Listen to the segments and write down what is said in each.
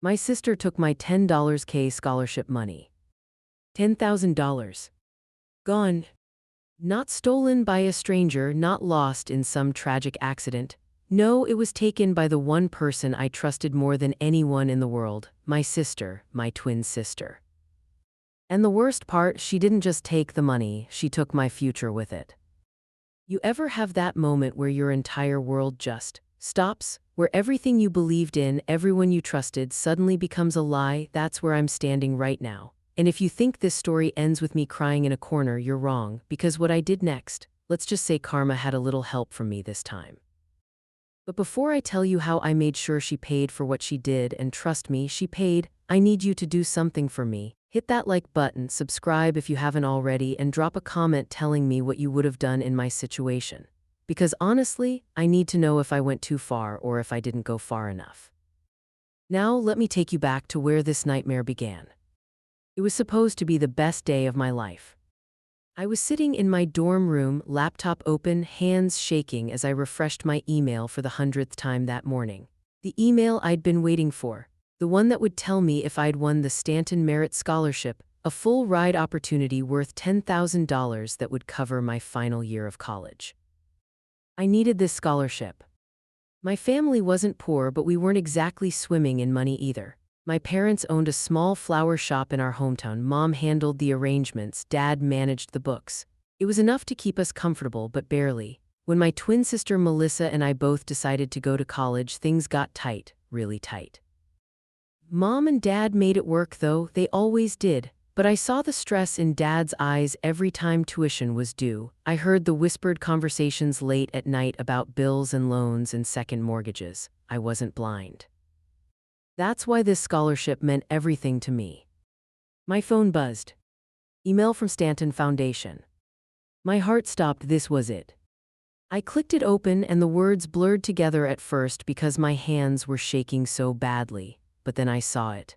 My sister took my $10K scholarship money. $10,000. Gone. Not stolen by a stranger, not lost in some tragic accident. No, it was taken by the one person I trusted more than anyone in the world, my sister, my twin sister. And the worst part, she didn't just take the money, she took my future with it. You ever have that moment where your entire world just stops, where everything you believed in, everyone you trusted suddenly becomes a lie? That's where I'm standing right now. And if you think this story ends with me crying in a corner, you're wrong, because what I did next, let's just say karma had a little help from me this time. But before I tell you how I made sure she paid for what she did, and trust me, she paid, I need you to do something for me. Hit that like button, subscribe if you haven't already, and drop a comment telling me what you would have done in my situation. Because honestly, I need to know if I went too far or if I didn't go far enough. Now let me take you back to where this nightmare began. It was supposed to be the best day of my life. I was sitting in my dorm room, laptop open, hands shaking as I refreshed my email for the 100th time that morning. The email I'd been waiting for. The one that would tell me if I'd won the Stanton Merit Scholarship, a full ride opportunity worth $10,000 that would cover my final year of college. I needed this scholarship. My family wasn't poor, but we weren't exactly swimming in money either. My parents owned a small flower shop in our hometown. Mom handled the arrangements, Dad managed the books. It was enough to keep us comfortable, but barely. When my twin sister Melissa and I both decided to go to college, things got tight, really tight. Mom and Dad made it work though, they always did, but I saw the stress in Dad's eyes every time tuition was due. I heard the whispered conversations late at night about bills and loans and second mortgages. I wasn't blind. That's why this scholarship meant everything to me. My phone buzzed. Email from Stanton Foundation. My heart stopped. This was it. I clicked it open and the words blurred together at first because my hands were shaking so badly. But then I saw it.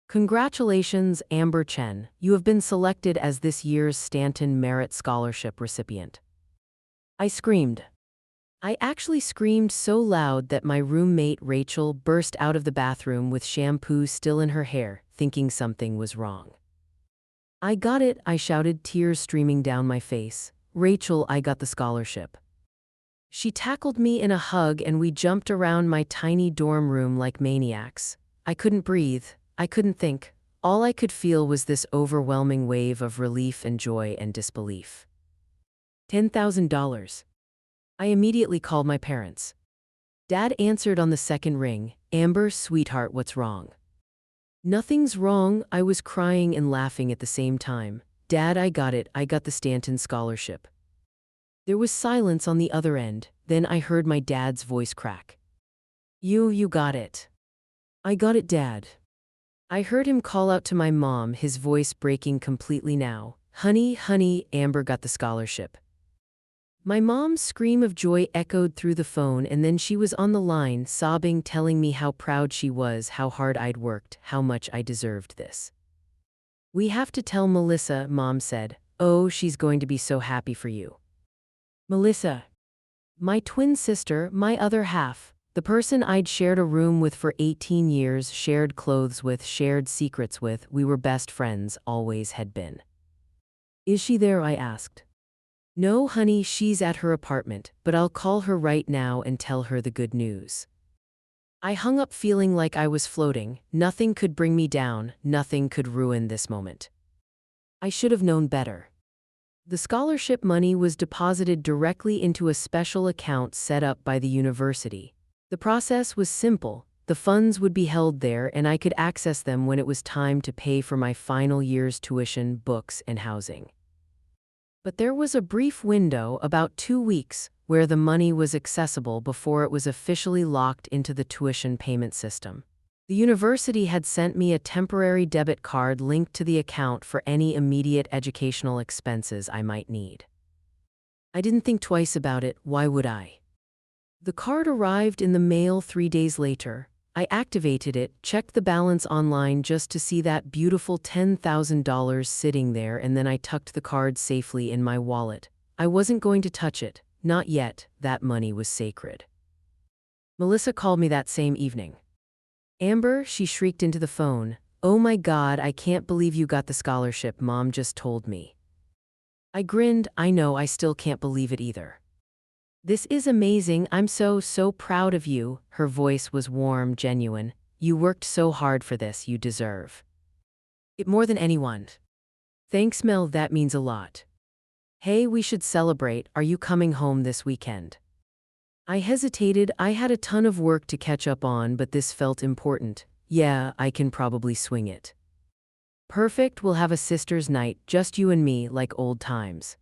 Congratulations, Amber Chen. You have been selected as this year's Stanton Merit Scholarship recipient. I screamed. I actually screamed so loud that my roommate Rachel burst out of the bathroom with shampoo still in her hair, thinking something was wrong. I got it, I shouted, tears streaming down my face. Rachel, I got the scholarship. She tackled me in a hug and we jumped around my tiny dorm room like maniacs. I couldn't breathe. I couldn't think. All I could feel was this overwhelming wave of relief and joy and disbelief. $10,000. I immediately called my parents. Dad answered on the second ring. Amber, sweetheart, what's wrong? Nothing's wrong. I was crying and laughing at the same time. Dad, I got it. I got the Stanton scholarship. There was silence on the other end. Then I heard my dad's voice crack. You got it. I got it, Dad. I heard him call out to my mom, his voice breaking completely now. Honey, Amber got the scholarship. My mom's scream of joy echoed through the phone, and then she was on the line, sobbing, telling me how proud she was, how hard I'd worked, how much I deserved this. We have to tell Melissa, Mom said. Oh, she's going to be so happy for you. Melissa. My twin sister, my other half, the person I'd shared a room with for 18 years, shared clothes with, shared secrets with, we were best friends, always had been. Is she there? I asked. No, honey, she's at her apartment, but I'll call her right now and tell her the good news. I hung up feeling like I was floating. Nothing could bring me down, nothing could ruin this moment. I should have known better. The scholarship money was deposited directly into a special account set up by the university. The process was simple. The funds would be held there and I could access them when it was time to pay for my final year's tuition, books, and housing. But there was a brief window, about 2 weeks, where the money was accessible before it was officially locked into the tuition payment system. The university had sent me a temporary debit card linked to the account for any immediate educational expenses I might need. I didn't think twice about it. Why would I? The card arrived in the mail 3 days later. I activated it, checked the balance online just to see that beautiful $10,000 sitting there, and then I tucked the card safely in my wallet. I wasn't going to touch it, not yet. That money was sacred. Melissa called me that same evening. Amber, she shrieked into the phone. Oh my God, I can't believe you got the scholarship, Mom just told me. I grinned. I know, I still can't believe it either. This is amazing. I'm so proud of you. Her voice was warm, genuine. You worked so hard for this. You deserve it more than anyone. Thanks, Mel. That means a lot. Hey, we should celebrate. Are you coming home this weekend? I hesitated. I had a ton of work to catch up on, but this felt important. Yeah, I can probably swing it. Perfect. We'll have a sister's night, just you and me, like old times.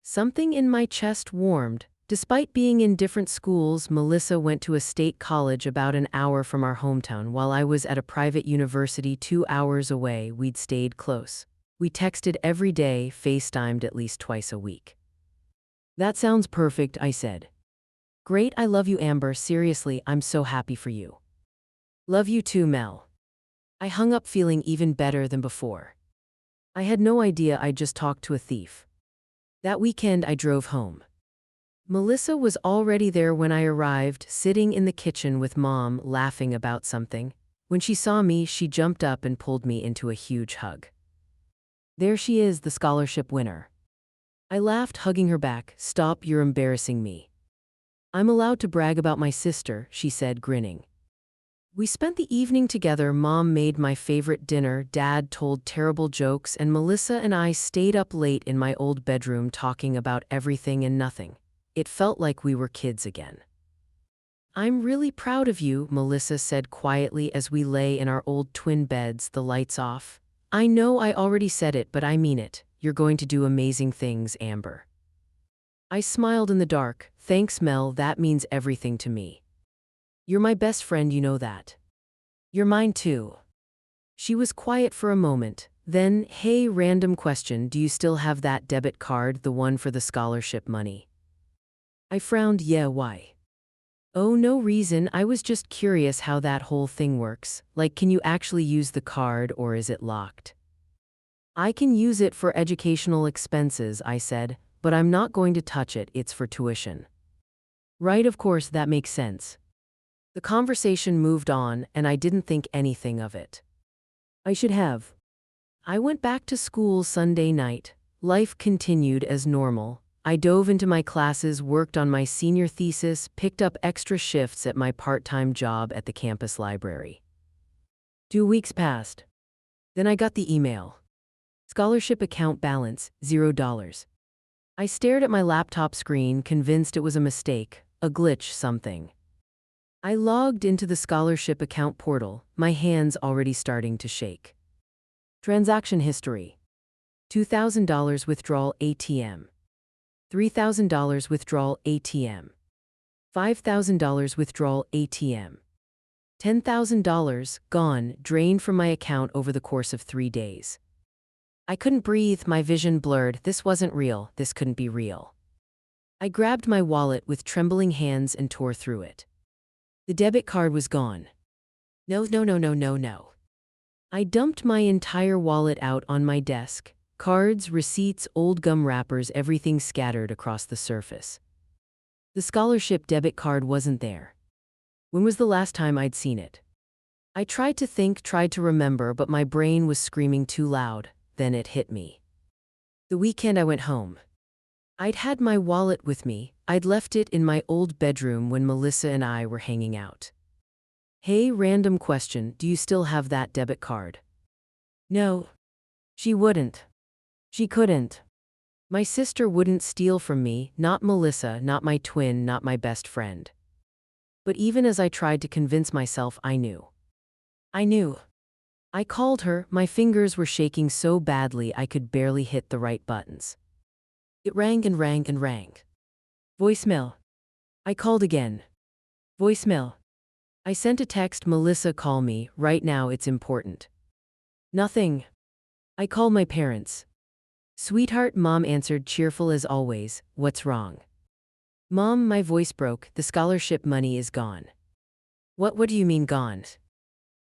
Something in my chest warmed. Despite being in different schools, Melissa went to a state college about an hour from our hometown while I was at a private university 2 hours away. We'd stayed close. We texted every day, FaceTimed at least twice a week. That sounds perfect, I said. Great, I love you, Amber. Seriously, I'm so happy for you. Love you too, Mel. I hung up feeling even better than before. I had no idea I'd just talked to a thief. That weekend I drove home. Melissa was already there when I arrived, sitting in the kitchen with Mom, laughing about something. When she saw me, she jumped up and pulled me into a huge hug. There she is, the scholarship winner. I laughed, hugging her back. Stop, you're embarrassing me. I'm allowed to brag about my sister, she said, grinning. We spent the evening together. Mom made my favorite dinner, Dad told terrible jokes, and Melissa and I stayed up late in my old bedroom talking about everything and nothing. It felt like we were kids again. I'm really proud of you, Melissa said quietly as we lay in our old twin beds, the lights off. I know I already said it, but I mean it. You're going to do amazing things, Amber. I smiled in the dark. Thanks, Mel, that means everything to me. You're my best friend, you know that. You're mine too. She was quiet for a moment. Then, hey, random question, do you still have that debit card, the one for the scholarship money? I frowned. Yeah, why? Oh, no reason. I was just curious how that whole thing works. Like, can you actually use the card or is it locked? I can use it for educational expenses, I said, but I'm not going to touch it. It's for tuition. Right, of course, that makes sense. The conversation moved on, and I didn't think anything of it. I should have. I went back to school Sunday night. Life continued as normal. I dove into my classes, worked on my senior thesis, picked up extra shifts at my part-time job at the campus library. 2 weeks passed. Then I got the email. Scholarship account balance, $0. I stared at my laptop screen, convinced it was a mistake, a glitch, something. I logged into the scholarship account portal, my hands already starting to shake. Transaction history. $2,000 withdrawal ATM. $3,000 withdrawal ATM. $5,000 withdrawal ATM. $10,000 gone, drained from my account over the course of 3 days. I couldn't breathe, my vision blurred. This wasn't real, this couldn't be real. I grabbed my wallet with trembling hands and tore through it. The debit card was gone. No. I dumped my entire wallet out on my desk. Cards, receipts, old gum wrappers, everything scattered across the surface. The scholarship debit card wasn't there. When was the last time I'd seen it? I tried to think, tried to remember, but my brain was screaming too loud. Then it hit me. The weekend I went home. I'd had my wallet with me. I'd left it in my old bedroom when Melissa and I were hanging out. Hey, random question, do you still have that debit card? No. She wouldn't. She couldn't. My sister wouldn't steal from me, not Melissa, not my twin, not my best friend. But even as I tried to convince myself, I knew. I called her, my fingers were shaking so badly I could barely hit the right buttons. It rang and rang and rang. Voicemail. I called again. Voicemail. I sent a text, Melissa, call me, right now, it's important. Nothing. I called my parents. Sweetheart, Mom answered, cheerful as always. What's wrong? Mom, my voice broke, the scholarship money is gone. What do you mean gone?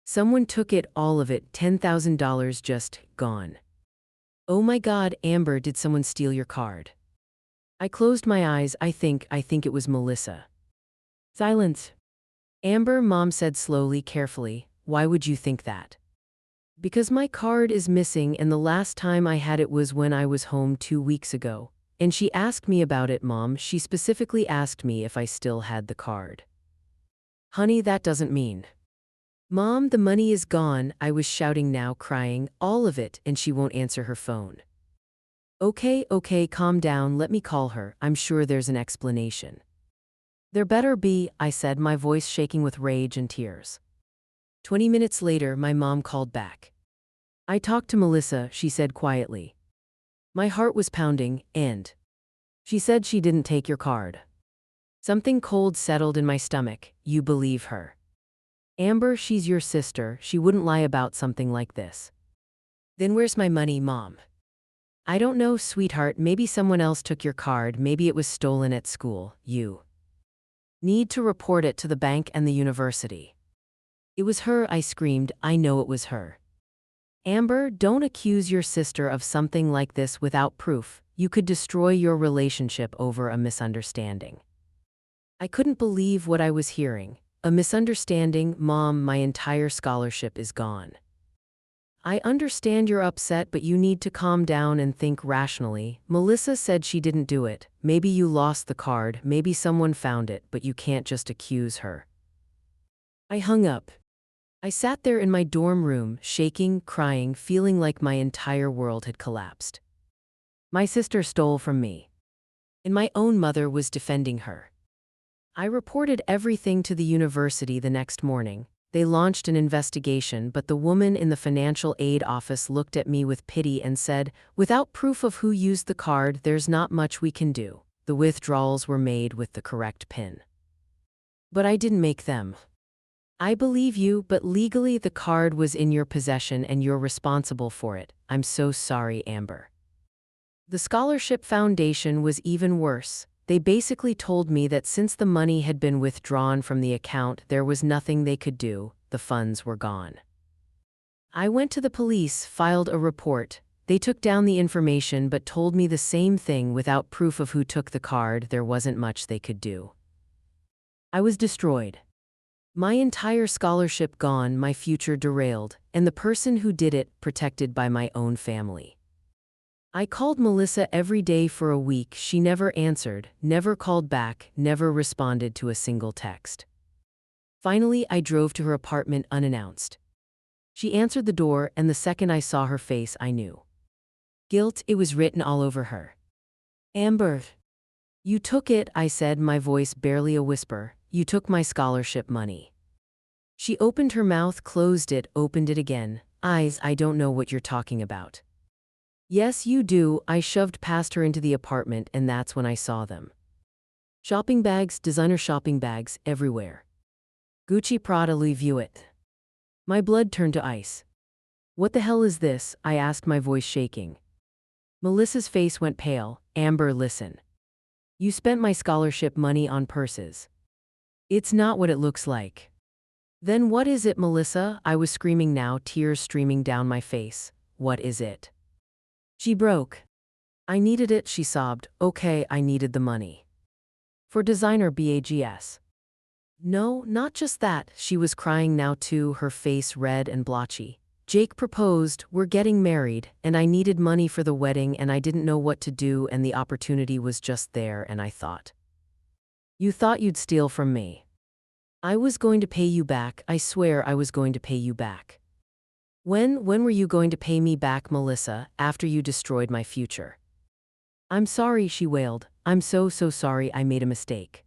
Someone took it, all of it, $10,000 just gone. Oh my God, Amber, did someone steal your card? I closed my eyes. I think it was Melissa. Silence. Amber, Mom said slowly, carefully. Why would you think that? Because my card is missing and the last time I had it was when I was home 2 weeks ago. And she asked me about it, Mom. She specifically asked me if I still had the card. Honey, that doesn't mean. Mom, the money is gone, I was shouting now, crying, all of it, and she won't answer her phone. Okay, calm down, let me call her, I'm sure there's an explanation. There better be, I said, my voice shaking with rage and tears. 20 minutes later, my mom called back. I talked to Melissa, she said quietly. My heart was pounding, and she said she didn't take your card. Something cold settled in my stomach. You believe her? Amber, she's your sister, she wouldn't lie about something like this. Then where's my money, Mom? I don't know, sweetheart, maybe someone else took your card, maybe it was stolen at school. You need to report it to the bank and the university. It was her, I screamed, I know it was her. Amber, don't accuse your sister of something like this without proof. You could destroy your relationship over a misunderstanding. I couldn't believe what I was hearing. A misunderstanding, Mom, my entire scholarship is gone. I understand you're upset, but you need to calm down and think rationally. Melissa said she didn't do it. Maybe you lost the card, maybe someone found it, but you can't just accuse her. I hung up. I sat there in my dorm room, shaking, crying, feeling like my entire world had collapsed. My sister stole from me, and my own mother was defending her. I reported everything to the university the next morning. They launched an investigation, but the woman in the financial aid office looked at me with pity and said, without proof of who used the card, there's not much we can do. The withdrawals were made with the correct PIN. But I didn't make them. I believe you, but legally the card was in your possession and you're responsible for it. I'm so sorry, Amber. The Scholarship Foundation was even worse. They basically told me that since the money had been withdrawn from the account, there was nothing they could do. The funds were gone. I went to the police, filed a report. They took down the information but told me the same thing. Without proof of who took the card, there wasn't much they could do. I was destroyed. My entire scholarship gone, my future derailed, and the person who did it protected by my own family. I called Melissa every day for a week. She never answered, never called back, never responded to a single text. Finally, I drove to her apartment unannounced. She answered the door, and the second I saw her face, I knew. Guilt, it was written all over her. Amber, you took it, I said, my voice barely a whisper. You took my scholarship money. She opened her mouth, closed it, opened it again. Eyes, I don't know what you're talking about. Yes, you do. I shoved past her into the apartment, and that's when I saw them. Shopping bags, designer shopping bags, everywhere. Gucci, Prada, Louis Vuitton. My blood turned to ice. What the hell is this? I asked, my voice shaking. Melissa's face went pale. Amber, listen. You spent my scholarship money on purses. It's not what it looks like. Then what is it, Melissa? I was screaming now, tears streaming down my face. What is it? She broke. I needed it, she sobbed. Okay, I needed the money. For designer bags. No, not just that. She was crying now too, her face red and blotchy. Jake proposed, we're getting married, and I needed money for the wedding and I didn't know what to do and the opportunity was just there and I thought. You thought you'd steal from me. I was going to pay you back, I swear I was going to pay you back. When were you going to pay me back, Melissa, after you destroyed my future? I'm sorry, she wailed. I'm so sorry, I made a mistake.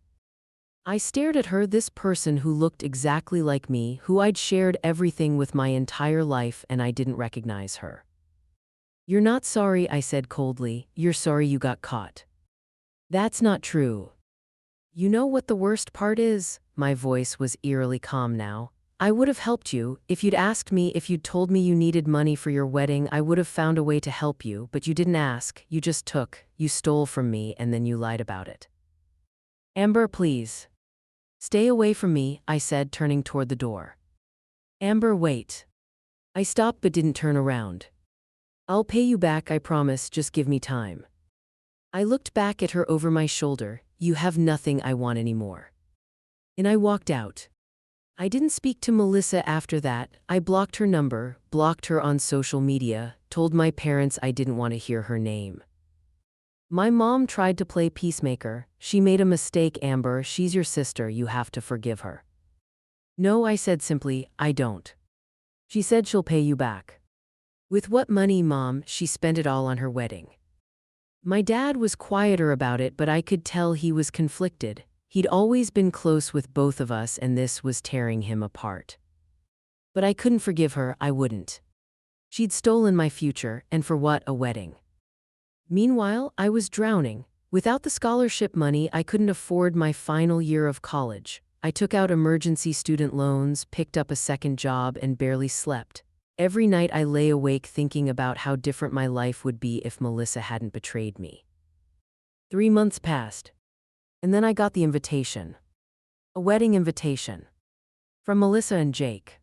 I stared at her, this person who looked exactly like me, who I'd shared everything with my entire life, and I didn't recognize her. You're not sorry, I said coldly. You're sorry you got caught. That's not true. You know what the worst part is? My voice was eerily calm now. I would have helped you. If you'd asked me, if you'd told me you needed money for your wedding, I would have found a way to help you, but you didn't ask, you just took, you stole from me, and then you lied about it. Amber, please. Stay away from me, I said, turning toward the door. Amber, wait. I stopped but didn't turn around. I'll pay you back, I promise, just give me time. I looked back at her over my shoulder. You have nothing I want anymore. And I walked out. I didn't speak to Melissa after that. I blocked her number, blocked her on social media, told my parents I didn't want to hear her name. My mom tried to play peacemaker. She made a mistake, Amber. She's your sister. You have to forgive her. No, I said simply, I don't. She said she'll pay you back. With what money, Mom? She spent it all on her wedding. My dad was quieter about it, but I could tell he was conflicted. He'd always been close with both of us, and this was tearing him apart. But I couldn't forgive her. I wouldn't. She'd stolen my future, and for what? A wedding. Meanwhile, I was drowning. Without the scholarship money, I couldn't afford my final year of college. I took out emergency student loans, picked up a second job, and barely slept. Every night I lay awake thinking about how different my life would be if Melissa hadn't betrayed me. 3 months passed. And then I got the invitation. A wedding invitation. From Melissa and Jake.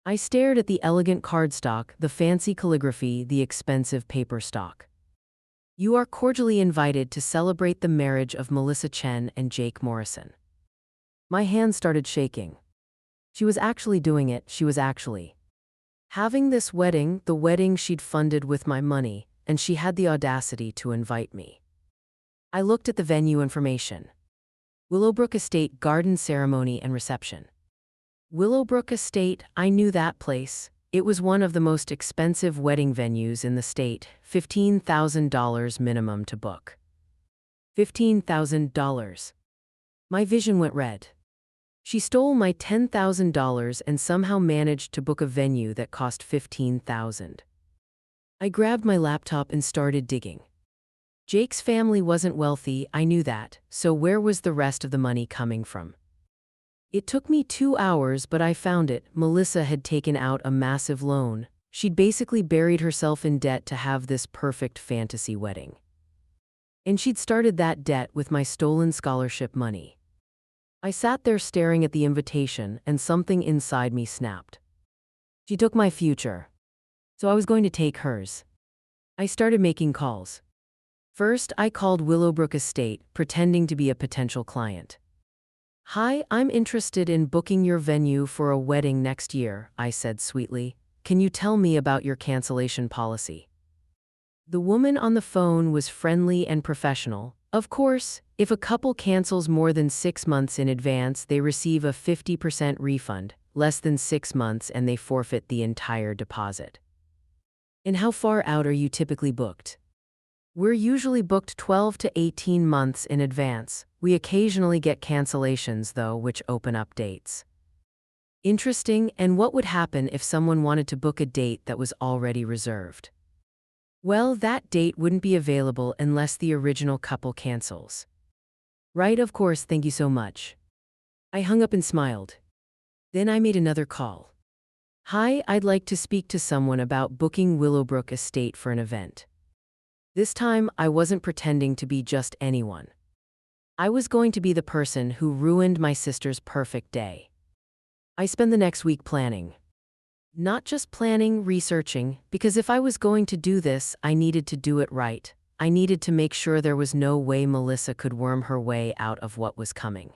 I stared at the elegant cardstock, the fancy calligraphy, the expensive paper stock. You are cordially invited to celebrate the marriage of Melissa Chen and Jake Morrison. My hands started shaking. She was actually doing it. She was actually having this wedding, the wedding she'd funded with my money, and she had the audacity to invite me. I looked at the venue information. Willowbrook Estate, garden ceremony and reception. Willowbrook Estate, I knew that place. It was one of the most expensive wedding venues in the state, $15,000 minimum to book. $15,000. My vision went red. She stole my $10,000 and somehow managed to book a venue that cost $15,000. I grabbed my laptop and started digging. Jake's family wasn't wealthy, I knew that, so where was the rest of the money coming from? It took me 2 hours, but I found it. Melissa had taken out a massive loan. She'd basically buried herself in debt to have this perfect fantasy wedding. And she'd started that debt with my stolen scholarship money. I sat there staring at the invitation, and something inside me snapped. She took my future. So I was going to take hers. I started making calls. First, I called Willowbrook Estate, pretending to be a potential client. Hi, I'm interested in booking your venue for a wedding next year, I said sweetly. Can you tell me about your cancellation policy? The woman on the phone was friendly and professional. Of course, if a couple cancels more than 6 months in advance, they receive a 50% refund, less than 6 months, and they forfeit the entire deposit. And how far out are you typically booked? We're usually booked 12 to 18 months in advance. We occasionally get cancellations, though, which open up dates. Interesting, and what would happen if someone wanted to book a date that was already reserved? Well, that date wouldn't be available unless the original couple cancels. Right, of course, thank you so much. I hung up and smiled. Then I made another call. Hi, I'd like to speak to someone about booking Willowbrook Estate for an event. This time, I wasn't pretending to be just anyone. I was going to be the person who ruined my sister's perfect day. I spent the next week planning. Not just planning, researching, because if I was going to do this, I needed to do it right. I needed to make sure there was no way Melissa could worm her way out of what was coming.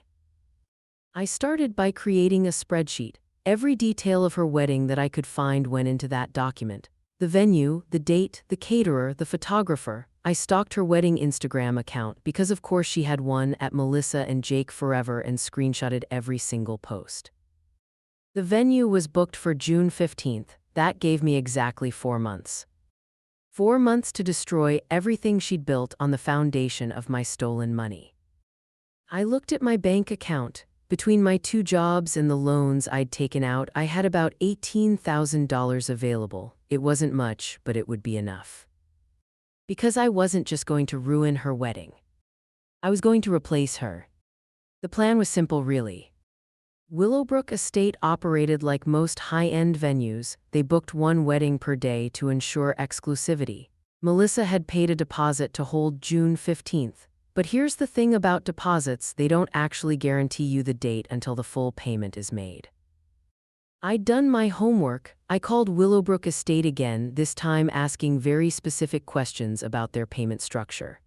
I started by creating a spreadsheet. Every detail of her wedding that I could find went into that document. The venue, the date, the caterer, the photographer. I stalked her wedding Instagram account because of course she had one at Melissa and Jake Forever and screenshotted every single post. The venue was booked for June 15th. That gave me exactly 4 months. 4 months to destroy everything she'd built on the foundation of my stolen money. I looked at my bank account. Between my 2 jobs and the loans I'd taken out, I had about $18,000 available. It wasn't much, but it would be enough. Because I wasn't just going to ruin her wedding. I was going to replace her. The plan was simple, really. Willowbrook Estate operated like most high-end venues. They booked 1 wedding per day to ensure exclusivity. Melissa had paid a deposit to hold June 15th. But here's the thing about deposits, they don't actually guarantee you the date until the full payment is made. I'd done my homework. I called Willowbrook Estate again, this time asking very specific questions about their payment structure.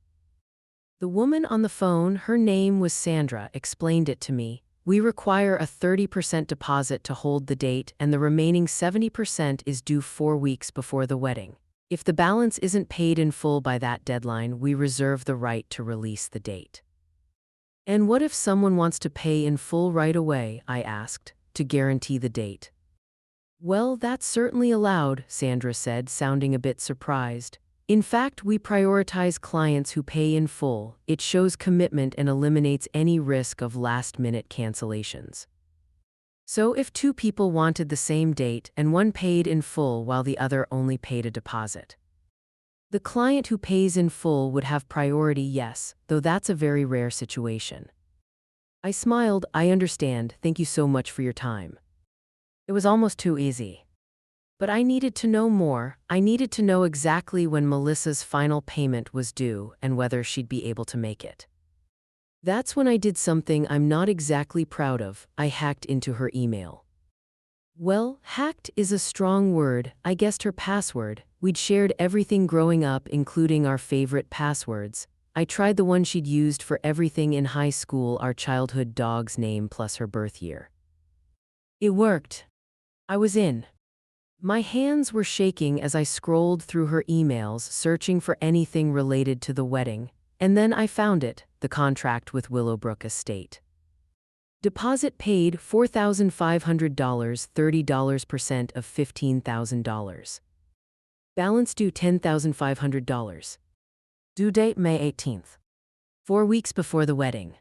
The woman on the phone, her name was Sandra, explained it to me. We require a 30% deposit to hold the date, and the remaining 70% is due 4 weeks before the wedding. If the balance isn't paid in full by that deadline, we reserve the right to release the date. And what if someone wants to pay in full right away, I asked, to guarantee the date? Well, that's certainly allowed, Sandra said, sounding a bit surprised. In fact, we prioritize clients who pay in full. It shows commitment and eliminates any risk of last-minute cancellations. So if two people wanted the same date and one paid in full while the other only paid a deposit, the client who pays in full would have priority, yes, though that's a very rare situation. I smiled. I understand. Thank you so much for your time. It was almost too easy. But I needed to know more. I needed to know exactly when Melissa's final payment was due and whether she'd be able to make it. That's when I did something I'm not exactly proud of. I hacked into her email. Well, hacked is a strong word. I guessed her password. We'd shared everything growing up, including our favorite passwords. I tried the one she'd used for everything in high school, our childhood dog's name plus her birth year. It worked. I was in. My hands were shaking as I scrolled through her emails, searching for anything related to the wedding, and then I found it, the contract with Willowbrook Estate. Deposit paid $4,500, $30% of $15,000. Balance due $10,500. Due date May 18th. 4 weeks before the wedding.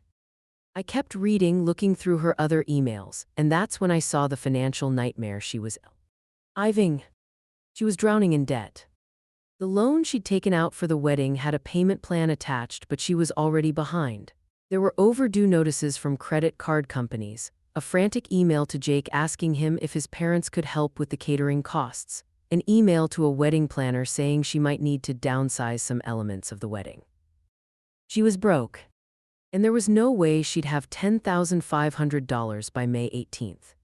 I kept reading, looking through her other emails, and that's when I saw the financial nightmare she was living. She was drowning in debt. The loan she'd taken out for the wedding had a payment plan attached, but she was already behind. There were overdue notices from credit card companies, a frantic email to Jake asking him if his parents could help with the catering costs, an email to a wedding planner saying she might need to downsize some elements of the wedding. She was broke, and there was no way she'd have $10,500 by May 18th.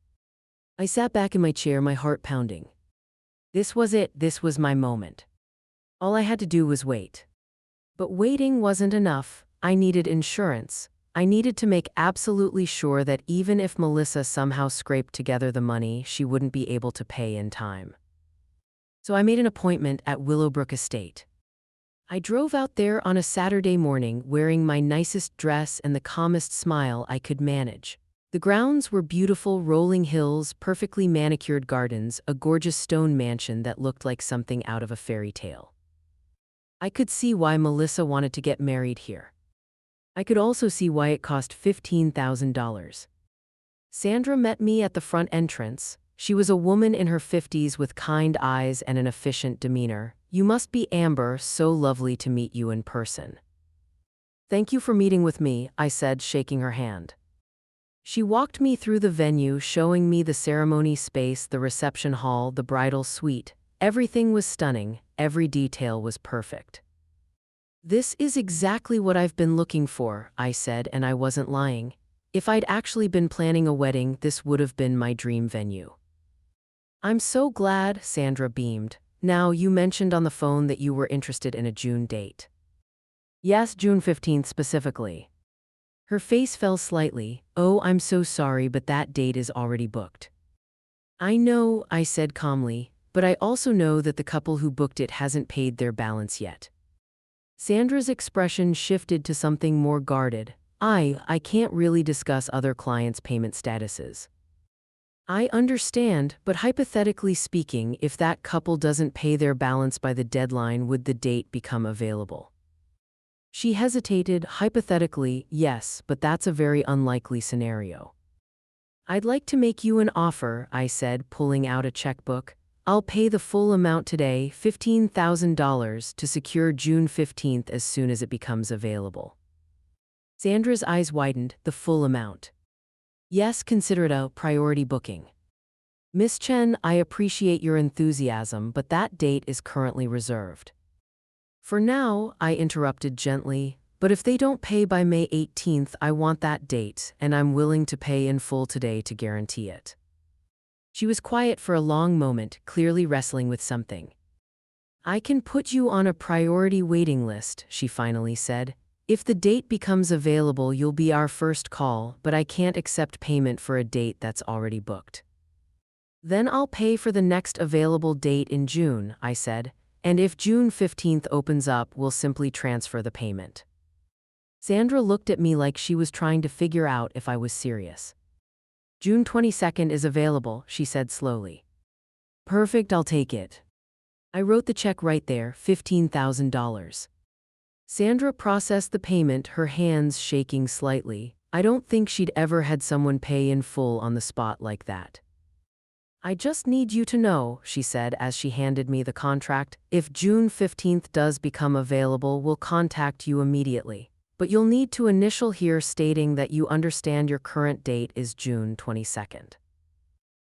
I sat back in my chair, my heart pounding. This was it. This was my moment. All I had to do was wait. But waiting wasn't enough. I needed insurance. I needed to make absolutely sure that even if Melissa somehow scraped together the money, she wouldn't be able to pay in time. So I made an appointment at Willowbrook Estate. I drove out there on a Saturday morning wearing my nicest dress and the calmest smile I could manage. The grounds were beautiful, rolling hills, perfectly manicured gardens, a gorgeous stone mansion that looked like something out of a fairy tale. I could see why Melissa wanted to get married here. I could also see why it cost $15,000. Sandra met me at the front entrance. She was a woman in her 50s with kind eyes and an efficient demeanor. "You must be Amber, so lovely to meet you in person." "Thank you for meeting with me," I said, shaking her hand. She walked me through the venue, showing me the ceremony space, the reception hall, the bridal suite. Everything was stunning, every detail was perfect. "This is exactly what I've been looking for," I said, and I wasn't lying. If I'd actually been planning a wedding, this would have been my dream venue. "I'm so glad," Sandra beamed. "Now, you mentioned on the phone that you were interested in a June date." "Yes, June 15th specifically." Her face fell slightly. "Oh, I'm so sorry, but that date is already booked." "I know," I said calmly, "but I also know that the couple who booked it hasn't paid their balance yet." Sandra's expression shifted to something more guarded. I can't really discuss other clients' payment statuses." "I understand, but hypothetically speaking, if that couple doesn't pay their balance by the deadline, would the date become available?" She hesitated. "Hypothetically, yes, but that's a very unlikely scenario." "I'd like to make you an offer," I said, pulling out a checkbook. "I'll pay the full amount today, $15,000, to secure June 15th as soon as it becomes available." Sandra's eyes widened. "The full amount?" "Yes, consider it a priority booking." "Miss Chen, I appreciate your enthusiasm, but that date is currently reserved." "For now," I interrupted gently, "but if they don't pay by May 18th, I want that date, and I'm willing to pay in full today to guarantee it." She was quiet for a long moment, clearly wrestling with something. "I can put you on a priority waiting list," she finally said. If the date becomes available, you'll be our first call, but I can't accept payment for a date that's already booked. Then I'll pay for the next available date in June, I said, and if June 15th opens up, we'll simply transfer the payment. Sandra looked at me like she was trying to figure out if I was serious. June 22nd is available, she said slowly. Perfect, I'll take it. I wrote the check right there, $15,000. Sandra processed the payment, her hands shaking slightly. I don't think she'd ever had someone pay in full on the spot like that. I just need you to know, she said as she handed me the contract, if June 15th does become available, we'll contact you immediately. But you'll need to initial here stating that you understand your current date is June 22nd.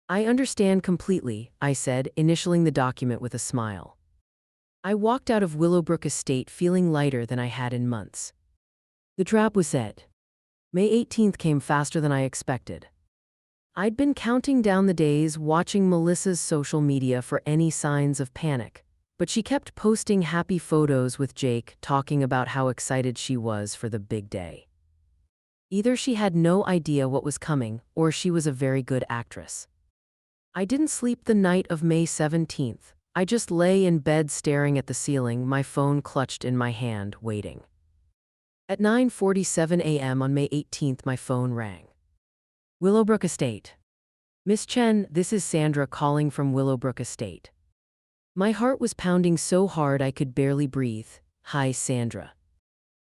I understand completely, I said, initialing the document with a smile. I walked out of Willowbrook Estate feeling lighter than I had in months. The trap was set. May 18th came faster than I expected. I'd been counting down the days, watching Melissa's social media for any signs of panic, but she kept posting happy photos with Jake, talking about how excited she was for the big day. Either she had no idea what was coming, or she was a very good actress. I didn't sleep the night of May 17th. I just lay in bed staring at the ceiling, my phone clutched in my hand, waiting. At 9:47 a.m. on May 18th, my phone rang. Willowbrook Estate. Miss Chen, this is Sandra calling from Willowbrook Estate. My heart was pounding so hard I could barely breathe. Hi, Sandra.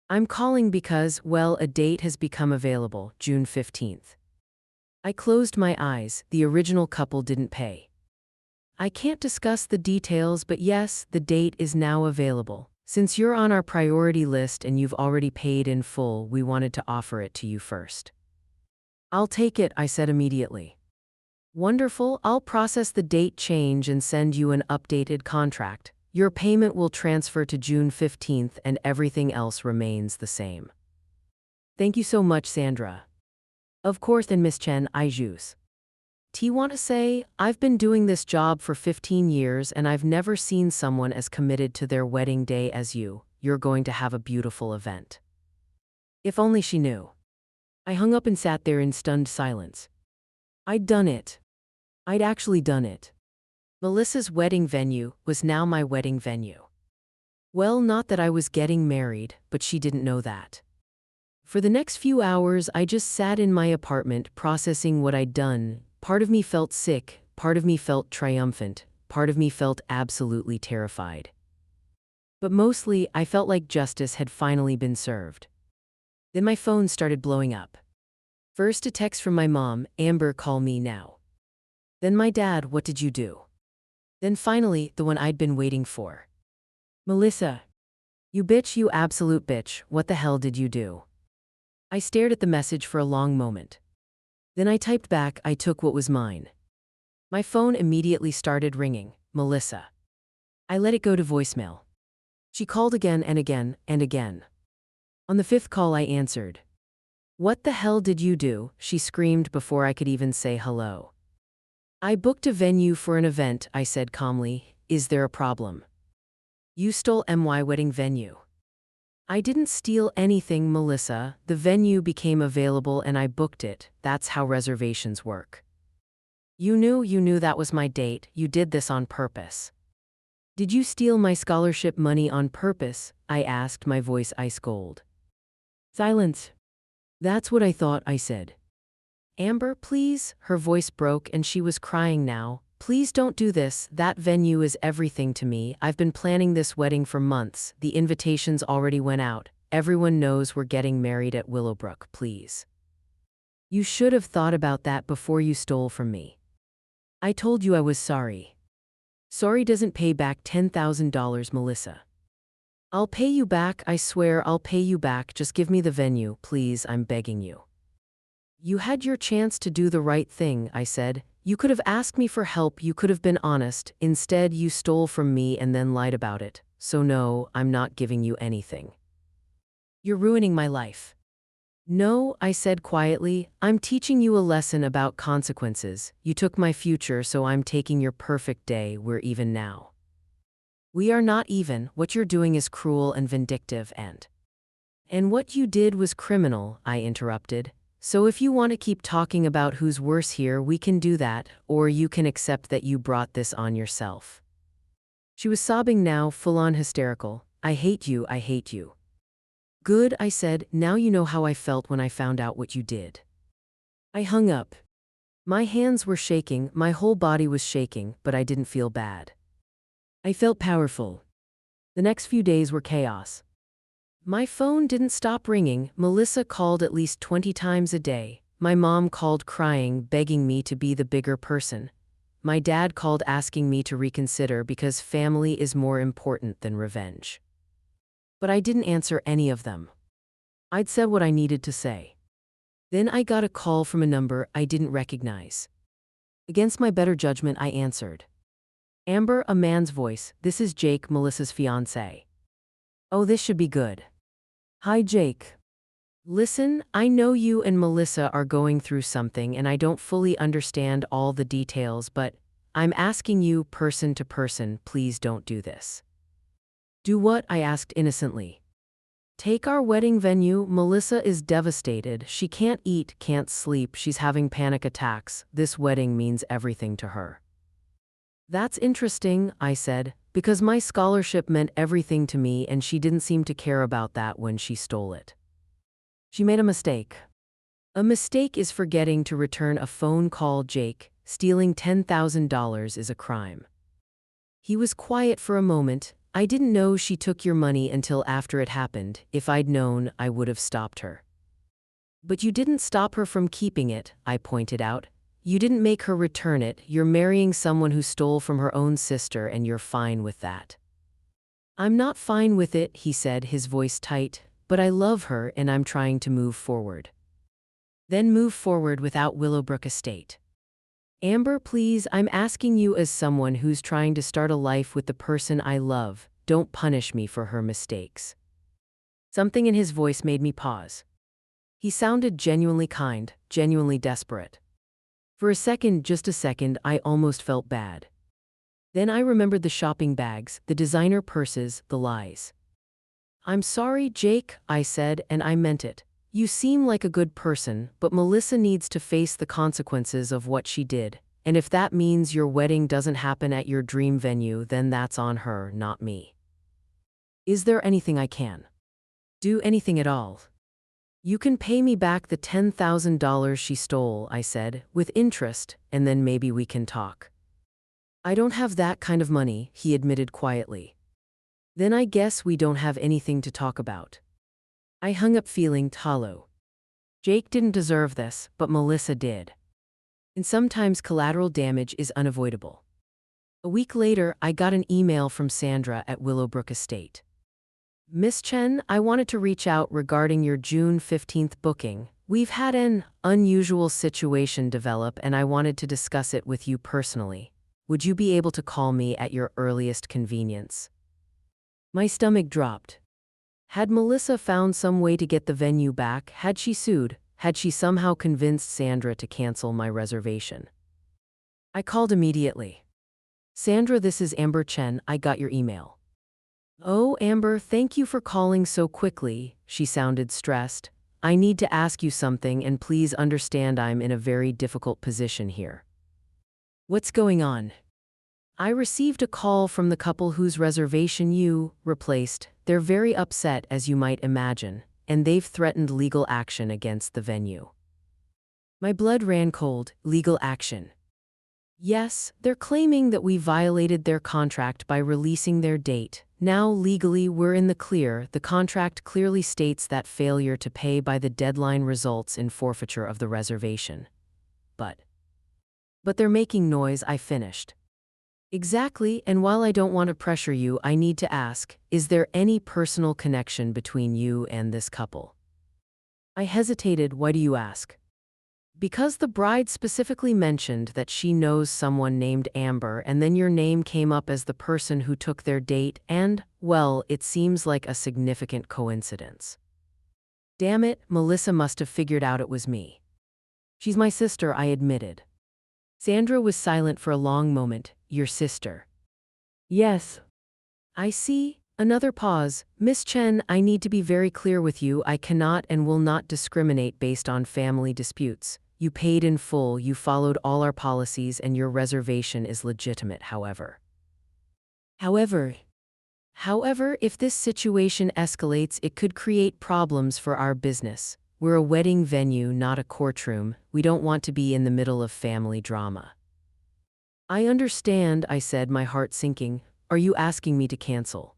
I'm calling because, well, a date has become available, June 15th. I closed my eyes. The original couple didn't pay. I can't discuss the details, but yes, the date is now available. Since you're on our priority list and you've already paid in full, we wanted to offer it to you first. I'll take it, I said immediately. Wonderful, I'll process the date change and send you an updated contract. Your payment will transfer to June 15th and everything else remains the same. Thank you so much, Sandra. Of course, and Miss Chen, I jus. Want to say, I've been doing this job for 15 years and I've never seen someone as committed to their wedding day as you. You're going to have a beautiful event. If only she knew. I hung up and sat there in stunned silence. I'd done it. I'd actually done it. Melissa's wedding venue was now my wedding venue. Well, not that I was getting married, but she didn't know that. For the next few hours, I just sat in my apartment processing what I'd done. Part of me felt sick, part of me felt triumphant, part of me felt absolutely terrified. But mostly, I felt like justice had finally been served. Then my phone started blowing up. First a text from my mom, Amber, call me now. Then my dad, what did you do? Then finally, the one I'd been waiting for. Melissa. You bitch, you absolute bitch, what the hell did you do? I stared at the message for a long moment. Then I typed back, I took what was mine. My phone immediately started ringing, Melissa. I let it go to voicemail. She called again and again and again. On the fifth call I answered. What the hell did you do? She screamed before I could even say hello. I booked a venue for an event, I said calmly. Is there a problem? You stole my wedding venue. I didn't steal anything, Melissa. The venue became available and I booked it. That's how reservations work. You knew that was my date. You did this on purpose. Did you steal my scholarship money on purpose? I asked, my voice ice cold. Silence. That's what I thought, I said. Amber, please. Her voice broke and she was crying now. Please don't do this. That venue is everything to me. I've been planning this wedding for months. The invitations already went out. Everyone knows we're getting married at Willowbrook, please. You should have thought about that before you stole from me. I told you I was sorry. Sorry doesn't pay back $10,000, Melissa. I'll pay you back, I swear I'll pay you back. Just give me the venue, please, I'm begging you. You had your chance to do the right thing, I said. You could have asked me for help, you could have been honest. Instead, you stole from me and then lied about it. So no, I'm not giving you anything. You're ruining my life. No, I said quietly, I'm teaching you a lesson about consequences. You took my future, so I'm taking your perfect day. We're even now. We are not even. What you're doing is cruel and vindictive and And what you did was criminal, I interrupted. So if you want to keep talking about who's worse here, we can do that, or you can accept that you brought this on yourself. She was sobbing now, full-on hysterical. I hate you, I hate you. Good, I said, now you know how I felt when I found out what you did. I hung up. My hands were shaking, my whole body was shaking, but I didn't feel bad. I felt powerful. The next few days were chaos. My phone didn't stop ringing. Melissa called at least 20 times a day. My mom called crying, begging me to be the bigger person. My dad called asking me to reconsider because family is more important than revenge. But I didn't answer any of them. I'd said what I needed to say. Then I got a call from a number I didn't recognize. Against my better judgment, I answered. Amber, a man's voice. This is Jake, Melissa's fiancé. Oh, this should be good. Hi, Jake. Listen, I know you and Melissa are going through something and I don't fully understand all the details, but I'm asking you, person to person, please don't do this. Do what? I asked innocently. Take our wedding venue. Melissa is devastated. She can't eat, can't sleep. She's having panic attacks. This wedding means everything to her. That's interesting, I said, because my scholarship meant everything to me and she didn't seem to care about that when she stole it. She made a mistake. A mistake is forgetting to return a phone call, Jake. Stealing $10,000 is a crime. He was quiet for a moment. I didn't know she took your money until after it happened. If I'd known, I would have stopped her. But you didn't stop her from keeping it, I pointed out. You didn't make her return it. You're marrying someone who stole from her own sister and you're fine with that. I'm not fine with it, he said, his voice tight, but I love her and I'm trying to move forward. Then move forward without Willowbrook Estate. Amber, please, I'm asking you as someone who's trying to start a life with the person I love, don't punish me for her mistakes. Something in his voice made me pause. He sounded genuinely kind, genuinely desperate. For a second, just a second, I almost felt bad. Then I remembered the shopping bags, the designer purses, the lies. I'm sorry, Jake, I said, and I meant it. You seem like a good person, but Melissa needs to face the consequences of what she did, and if that means your wedding doesn't happen at your dream venue, then that's on her, not me. Is there anything I can do? Anything at all? You can pay me back the $10,000 she stole, I said, with interest, and then maybe we can talk. I don't have that kind of money, he admitted quietly. Then I guess we don't have anything to talk about. I hung up feeling hollow. Jake didn't deserve this, but Melissa did. And sometimes collateral damage is unavoidable. A week later, I got an email from Sandra at Willowbrook Estate. Miss Chen, I wanted to reach out regarding your June 15th booking. We've had an unusual situation develop and I wanted to discuss it with you personally. Would you be able to call me at your earliest convenience? My stomach dropped. Had Melissa found some way to get the venue back? Had she sued? Had she somehow convinced Sandra to cancel my reservation? I called immediately. Sandra, this is Amber Chen. I got your email. Oh, Amber, thank you for calling so quickly. She sounded stressed. I need to ask you something and please understand I'm in a very difficult position here. What's going on? I received a call from the couple whose reservation you replaced. They're very upset, as you might imagine, and they've threatened legal action against the venue. My blood ran cold. Legal action? Yes, they're claiming that we violated their contract by releasing their date. Now, legally, we're in the clear. The contract clearly states that failure to pay by the deadline results in forfeiture of the reservation. But they're making noise, I finished. Exactly, and while I don't want to pressure you, I need to ask, is there any personal connection between you and this couple? I hesitated. Why do you ask? Because the bride specifically mentioned that she knows someone named Amber, and then your name came up as the person who took their date, and, well, it seems like a significant coincidence. Damn it, Melissa must have figured out it was me. She's my sister, I admitted. Sandra was silent for a long moment. Your sister? Yes. I see. Another pause. Miss Chen, I need to be very clear with you. I cannot and will not discriminate based on family disputes. You paid in full, you followed all our policies, and your reservation is legitimate, however. However, if this situation escalates, it could create problems for our business. We're a wedding venue, not a courtroom. We don't want to be in the middle of family drama. I understand, I said, my heart sinking. Are you asking me to cancel?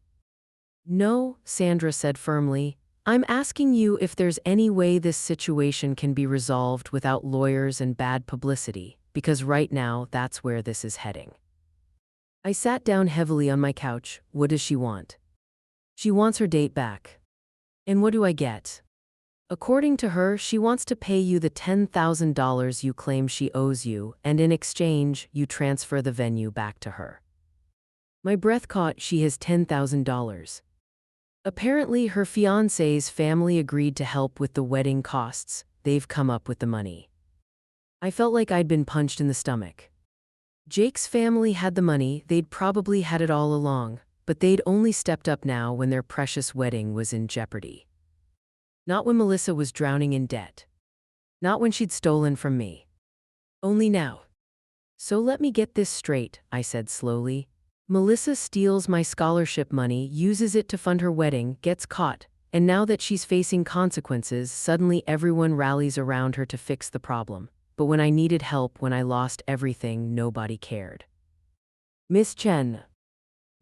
No, Sandra said firmly. I'm asking you if there's any way this situation can be resolved without lawyers and bad publicity, because right now that's where this is heading. I sat down heavily on my couch. What does she want? She wants her date back. And what do I get? According to her, she wants to pay you the $10,000 you claim she owes you, and in exchange, you transfer the venue back to her. My breath caught. She has $10,000. Apparently, her fiancé's family agreed to help with the wedding costs. They've come up with the money. I felt like I'd been punched in the stomach. Jake's family had the money, they'd probably had it all along, but they'd only stepped up now when their precious wedding was in jeopardy. Not when Melissa was drowning in debt. Not when she'd stolen from me. Only now. So let me get this straight, I said slowly. Melissa steals my scholarship money, uses it to fund her wedding, gets caught, and now that she's facing consequences, suddenly everyone rallies around her to fix the problem. But when I needed help, when I lost everything, nobody cared. Miss Chen,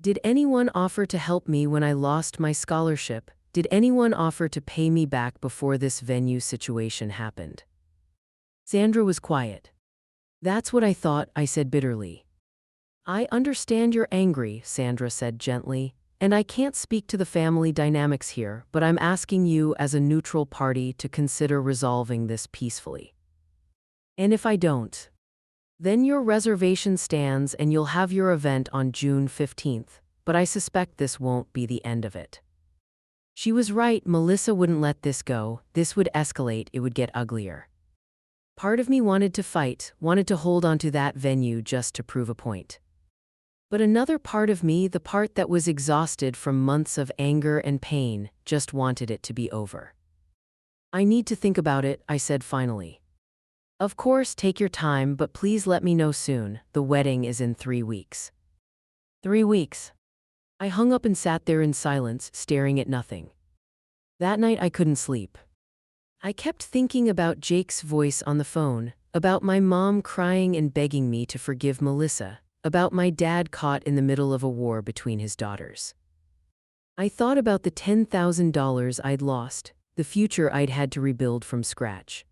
did anyone offer to help me when I lost my scholarship? Did anyone offer to pay me back before this venue situation happened? Sandra was quiet. That's what I thought, I said bitterly. I understand you're angry, Sandra said gently, and I can't speak to the family dynamics here, but I'm asking you as a neutral party to consider resolving this peacefully. And if I don't, then your reservation stands and you'll have your event on June 15th, but I suspect this won't be the end of it. She was right, Melissa wouldn't let this go. This would escalate, it would get uglier. Part of me wanted to fight, wanted to hold onto that venue just to prove a point. But another part of me, the part that was exhausted from months of anger and pain, just wanted it to be over. I need to think about it, I said finally. Of course, take your time, but please let me know soon. The wedding is in 3 weeks. 3 weeks. I hung up and sat there in silence, staring at nothing. That night I couldn't sleep. I kept thinking about Jake's voice on the phone, about my mom crying and begging me to forgive Melissa, about my dad caught in the middle of a war between his daughters. I thought about the $10,000 I'd lost, the future I'd had to rebuild from scratch.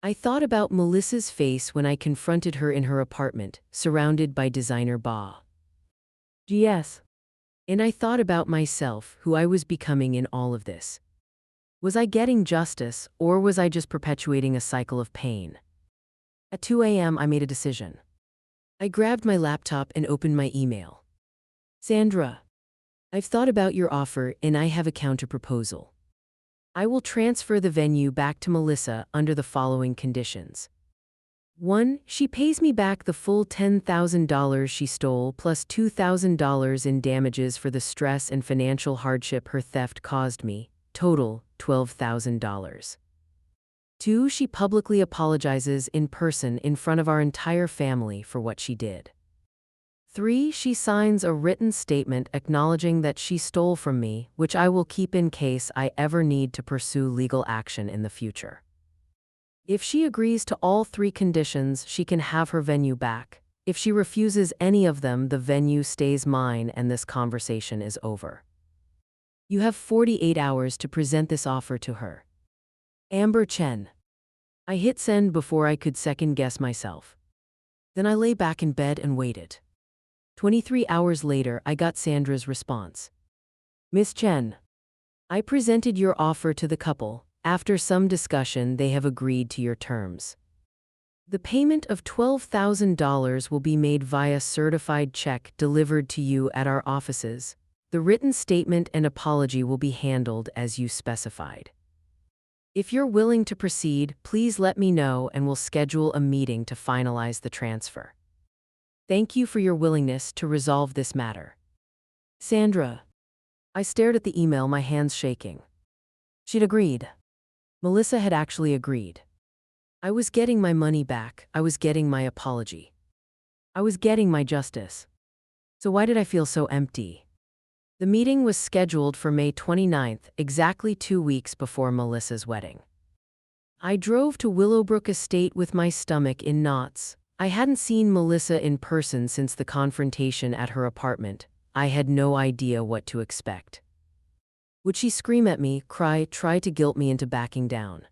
I thought about Melissa's face when I confronted her in her apartment, surrounded by designer ba. Yes. And I thought about myself, who I was becoming in all of this. Was I getting justice, or was I just perpetuating a cycle of pain? At 2 a.m. I made a decision. I grabbed my laptop and opened my email. Sandra, I've thought about your offer and I have a counter-proposal. I will transfer the venue back to Melissa under the following conditions. 1. She pays me back the full $10,000 she stole plus $2,000 in damages for the stress and financial hardship her theft caused me, total $12,000. 2. She publicly apologizes in person in front of our entire family for what she did. 3. She signs a written statement acknowledging that she stole from me, which I will keep in case I ever need to pursue legal action in the future. If she agrees to all 3 conditions, she can have her venue back. If she refuses any of them, the venue stays mine and this conversation is over. You have 48 hours to present this offer to her. Amber Chen. I hit send before I could second-guess myself. Then I lay back in bed and waited. 23 hours later, I got Sandra's response. Miss Chen, I presented your offer to the couple. After some discussion, they have agreed to your terms. The payment of $12,000 will be made via certified check delivered to you at our offices. The written statement and apology will be handled as you specified. If you're willing to proceed, please let me know and we'll schedule a meeting to finalize the transfer. Thank you for your willingness to resolve this matter. Sandra. I stared at the email, my hands shaking. She'd agreed. Melissa had actually agreed. I was getting my money back. I was getting my apology. I was getting my justice. So why did I feel so empty? The meeting was scheduled for May 29th, exactly 2 weeks before Melissa's wedding. I drove to Willowbrook Estate with my stomach in knots. I hadn't seen Melissa in person since the confrontation at her apartment. I had no idea what to expect. Would she scream at me, cry, try to guilt me into backing down?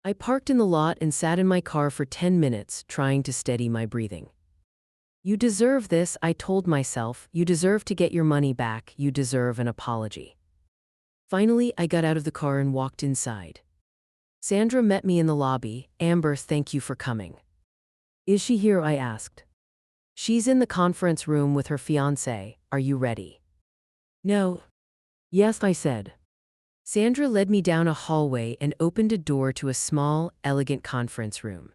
I parked in the lot and sat in my car for 10 minutes, trying to steady my breathing. You deserve this, I told myself. You deserve to get your money back. You deserve an apology. Finally, I got out of the car and walked inside. Sandra met me in the lobby. Amber, thank you for coming. Is she here? I asked. She's in the conference room with her fiancé. Are you ready? No. Yes, I said. Sandra led me down a hallway and opened a door to a small, elegant conference room.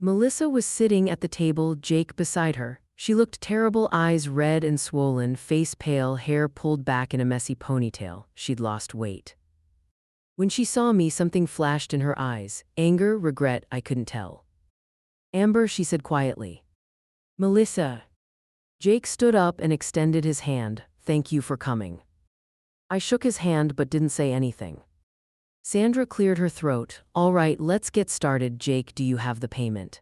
Melissa was sitting at the table, Jake beside her. She looked terrible, eyes red and swollen, face pale, hair pulled back in a messy ponytail. She'd lost weight. When she saw me, something flashed in her eyes. Anger, regret, I couldn't tell. Amber, she said quietly. Melissa. Jake stood up and extended his hand. Thank you for coming. I shook his hand but didn't say anything. Sandra cleared her throat. All right, let's get started. Jake, do you have the payment?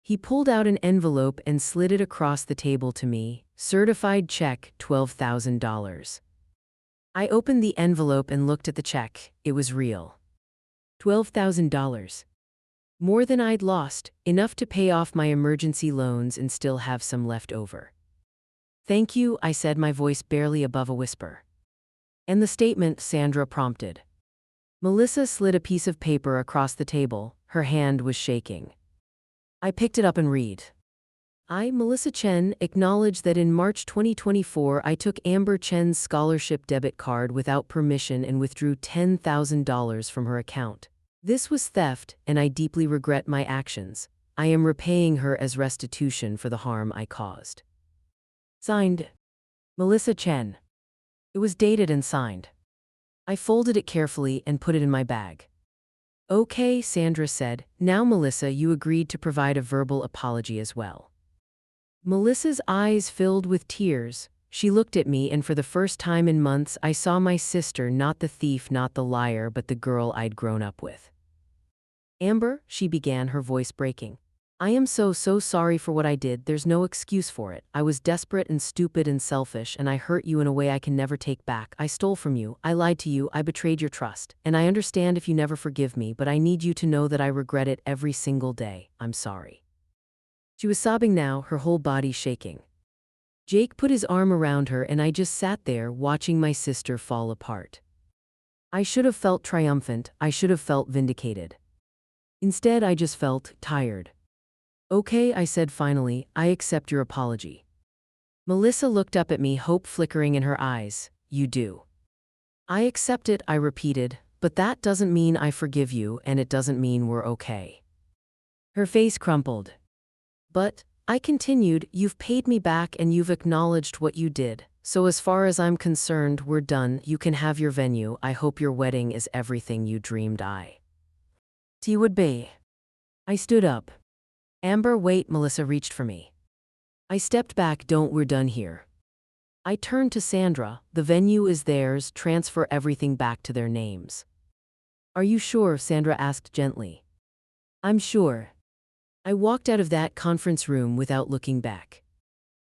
He pulled out an envelope and slid it across the table to me. Certified check, $12,000. I opened the envelope and looked at the check. It was real. $12,000. More than I'd lost, enough to pay off my emergency loans and still have some left over. Thank you, I said, my voice barely above a whisper. And the statement, Sandra prompted. Melissa slid a piece of paper across the table. Her hand was shaking. I picked it up and read. I, Melissa Chen, acknowledge that in March 2024 I took Amber Chen's scholarship debit card without permission and withdrew $10,000 from her account. This was theft, and I deeply regret my actions. I am repaying her as restitution for the harm I caused. Signed, Melissa Chen. It was dated and signed. I folded it carefully and put it in my bag. Okay, Sandra said. Now, Melissa, you agreed to provide a verbal apology as well. Melissa's eyes filled with tears. She looked at me, and for the first time in months I saw my sister, not the thief, not the liar, but the girl I'd grown up with. Amber, she began, her voice breaking. I am so sorry for what I did. There's no excuse for it. I was desperate and stupid and selfish, and I hurt you in a way I can never take back. I stole from you, I lied to you, I betrayed your trust. And I understand if you never forgive me, but I need you to know that I regret it every single day. I'm sorry. She was sobbing now, her whole body shaking. Jake put his arm around her, and I just sat there watching my sister fall apart. I should have felt triumphant. I should have felt vindicated. Instead, I just felt tired. Okay, I said finally, I accept your apology. Melissa looked up at me, hope flickering in her eyes. You do. I accept it, I repeated, but that doesn't mean I forgive you, and it doesn't mean we're okay. Her face crumpled. But, I continued, you've paid me back and you've acknowledged what you did. So as far as I'm concerned, we're done. You can have your venue. I hope your wedding is everything you dreamed it would be. I stood up. Amber, wait, Melissa reached for me. I stepped back. We're done here. I turned to Sandra. The venue is theirs. Transfer everything back to their names. Are you sure? Sandra asked gently. I'm sure. I walked out of that conference room without looking back.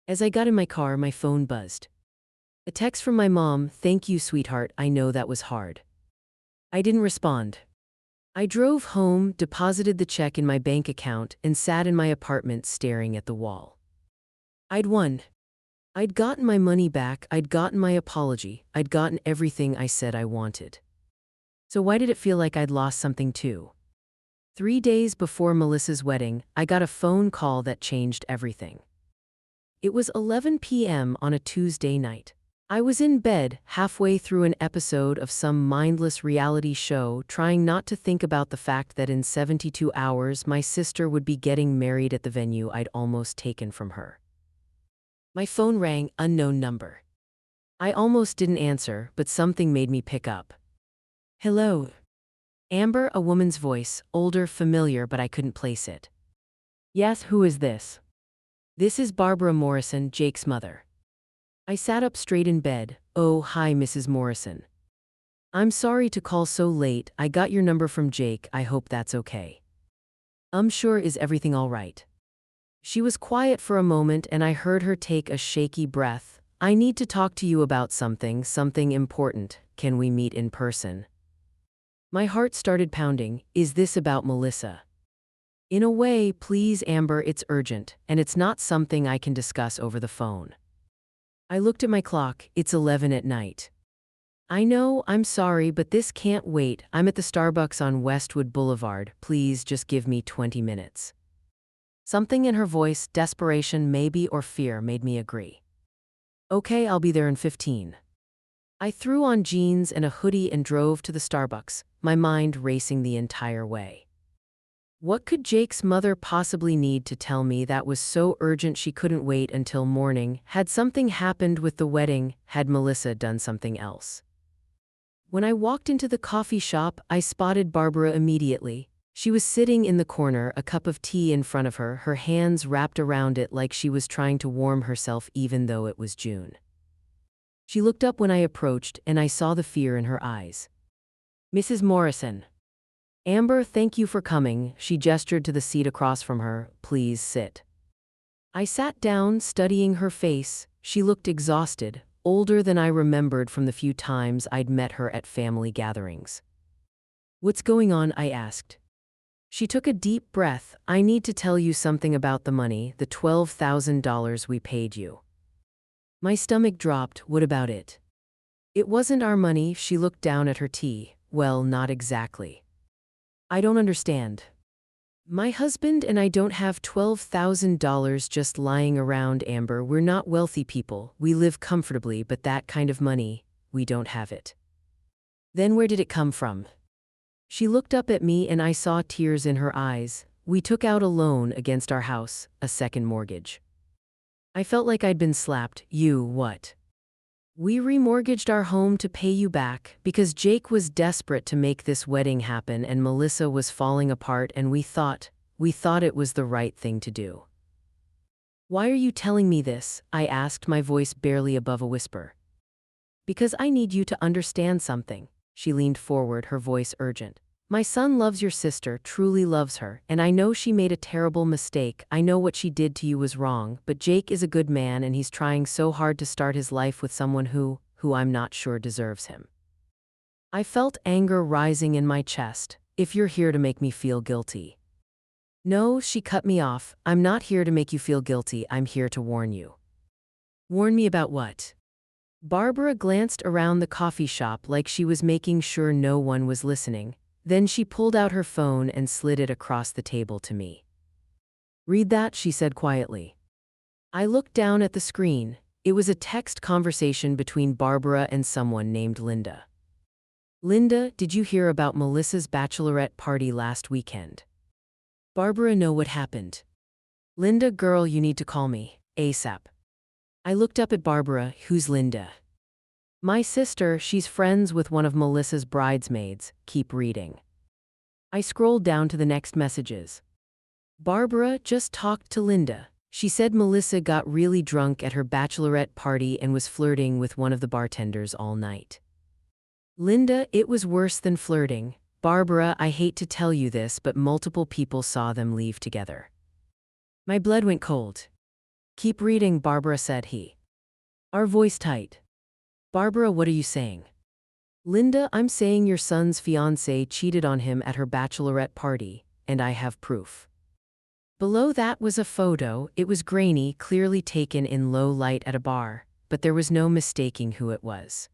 As I got in my car, my phone buzzed. A text from my mom. Thank you, sweetheart. I know that was hard. I didn't respond. I drove home, deposited the check in my bank account, and sat in my apartment staring at the wall. I'd won. I'd gotten my money back, I'd gotten my apology, I'd gotten everything I said I wanted. So why did it feel like I'd lost something too? 3 days before Melissa's wedding, I got a phone call that changed everything. It was 11 p.m. on a Tuesday night. I was in bed, halfway through an episode of some mindless reality show, trying not to think about the fact that in 72 hours my sister would be getting married at the venue I'd almost taken from her. My phone rang, unknown number. I almost didn't answer, but something made me pick up. Hello. Amber, a woman's voice, older, familiar, but I couldn't place it. Yes, who is this? This is Barbara Morrison, Jake's mother. I sat up straight in bed. Oh, hi, Mrs. Morrison. I'm sorry to call so late. I got your number from Jake. I hope that's okay. Sure, is everything all right? She was quiet for a moment and I heard her take a shaky breath. I need to talk to you about something important. Can we meet in person? My heart started pounding. Is this about Melissa? In a way, please, Amber, it's urgent, and it's not something I can discuss over the phone. I looked at my clock. It's 11 at night. I know, I'm sorry, but this can't wait. I'm at the Starbucks on Westwood Boulevard. Please just give me 20 minutes. Something in her voice, desperation maybe or fear, made me agree. Okay, I'll be there in 15. I threw on jeans and a hoodie and drove to the Starbucks, my mind racing the entire way. What could Jake's mother possibly need to tell me that was so urgent she couldn't wait until morning? Had something happened with the wedding? Had Melissa done something else? When I walked into the coffee shop, I spotted Barbara immediately. She was sitting in the corner, a cup of tea in front of her, her hands wrapped around it like she was trying to warm herself even though it was June. She looked up when I approached, and I saw the fear in her eyes. Mrs. Morrison. Amber, thank you for coming. She gestured to the seat across from her. Please sit. I sat down, studying her face. She looked exhausted, older than I remembered from the few times I'd met her at family gatherings. What's going on? I asked. She took a deep breath. I need to tell you something about the money, the $12,000 we paid you. My stomach dropped. What about it? It wasn't our money. She looked down at her tea. Well, not exactly. I don't understand. My husband and I don't have $12,000 just lying around, Amber. We're not wealthy people. We live comfortably, but that kind of money, we don't have it. Then where did it come from? She looked up at me and I saw tears in her eyes. We took out a loan against our house, a second mortgage. I felt like I'd been slapped. You what? We remortgaged our home to pay you back because Jake was desperate to make this wedding happen and Melissa was falling apart and we thought it was the right thing to do. Why are you telling me this? I asked, my voice barely above a whisper. Because I need you to understand something. She leaned forward, her voice urgent. My son loves your sister, truly loves her, and I know she made a terrible mistake. I know what she did to you was wrong, but Jake is a good man and he's trying so hard to start his life with someone who I'm not sure deserves him. I felt anger rising in my chest. If you're here to make me feel guilty. No, she cut me off. I'm not here to make you feel guilty. I'm here to warn you. Warn me about what? Barbara glanced around the coffee shop like she was making sure no one was listening. Then she pulled out her phone and slid it across the table to me. Read that, she said quietly. I looked down at the screen. It was a text conversation between Barbara and someone named Linda. Linda, did you hear about Melissa's bachelorette party last weekend? Barbara, no, what happened? Linda, girl, you need to call me, ASAP. I looked up at Barbara. Who's Linda? My sister, she's friends with one of Melissa's bridesmaids. Keep reading. I scrolled down to the next messages. Barbara just talked to Linda. She said Melissa got really drunk at her bachelorette party and was flirting with one of the bartenders all night. Linda, it was worse than flirting. Barbara, I hate to tell you this, but multiple people saw them leave together. My blood went cold. Keep reading, Barbara said he. Our voice tight. Barbara, what are you saying? Linda, I'm saying your son's fiancée cheated on him at her bachelorette party, and I have proof. Below that was a photo. It was grainy, clearly taken in low light at a bar, but there was no mistaking who it was.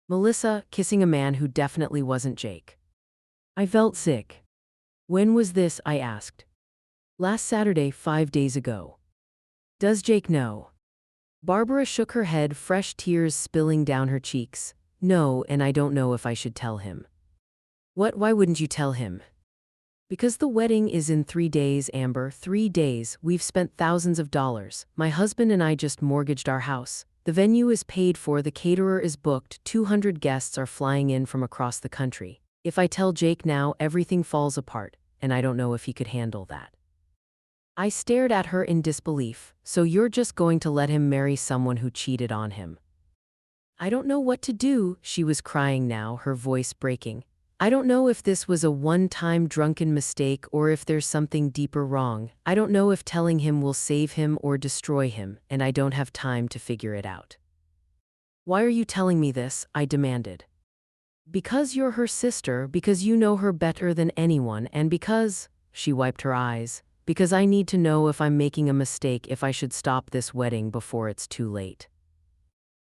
Melissa, kissing a man who definitely wasn't Jake. I felt sick. When was this? I asked. Last Saturday, 5 days ago. Does Jake know? Barbara shook her head, fresh tears spilling down her cheeks. No, and I don't know if I should tell him. What? Why wouldn't you tell him? Because the wedding is in 3 days, Amber. 3 days. We've spent thousands of dollars. My husband and I just mortgaged our house. The venue is paid for, the caterer is booked, 200 guests are flying in from across the country. If I tell Jake now, everything falls apart, and I don't know if he could handle that. I stared at her in disbelief. So you're just going to let him marry someone who cheated on him? I don't know what to do, she was crying now, her voice breaking. I don't know if this was a one-time drunken mistake or if there's something deeper wrong. I don't know if telling him will save him or destroy him, and I don't have time to figure it out. Why are you telling me this? I demanded. Because you're her sister, because you know her better than anyone, and because, she wiped her eyes, because I need to know if I'm making a mistake, if I should stop this wedding before it's too late.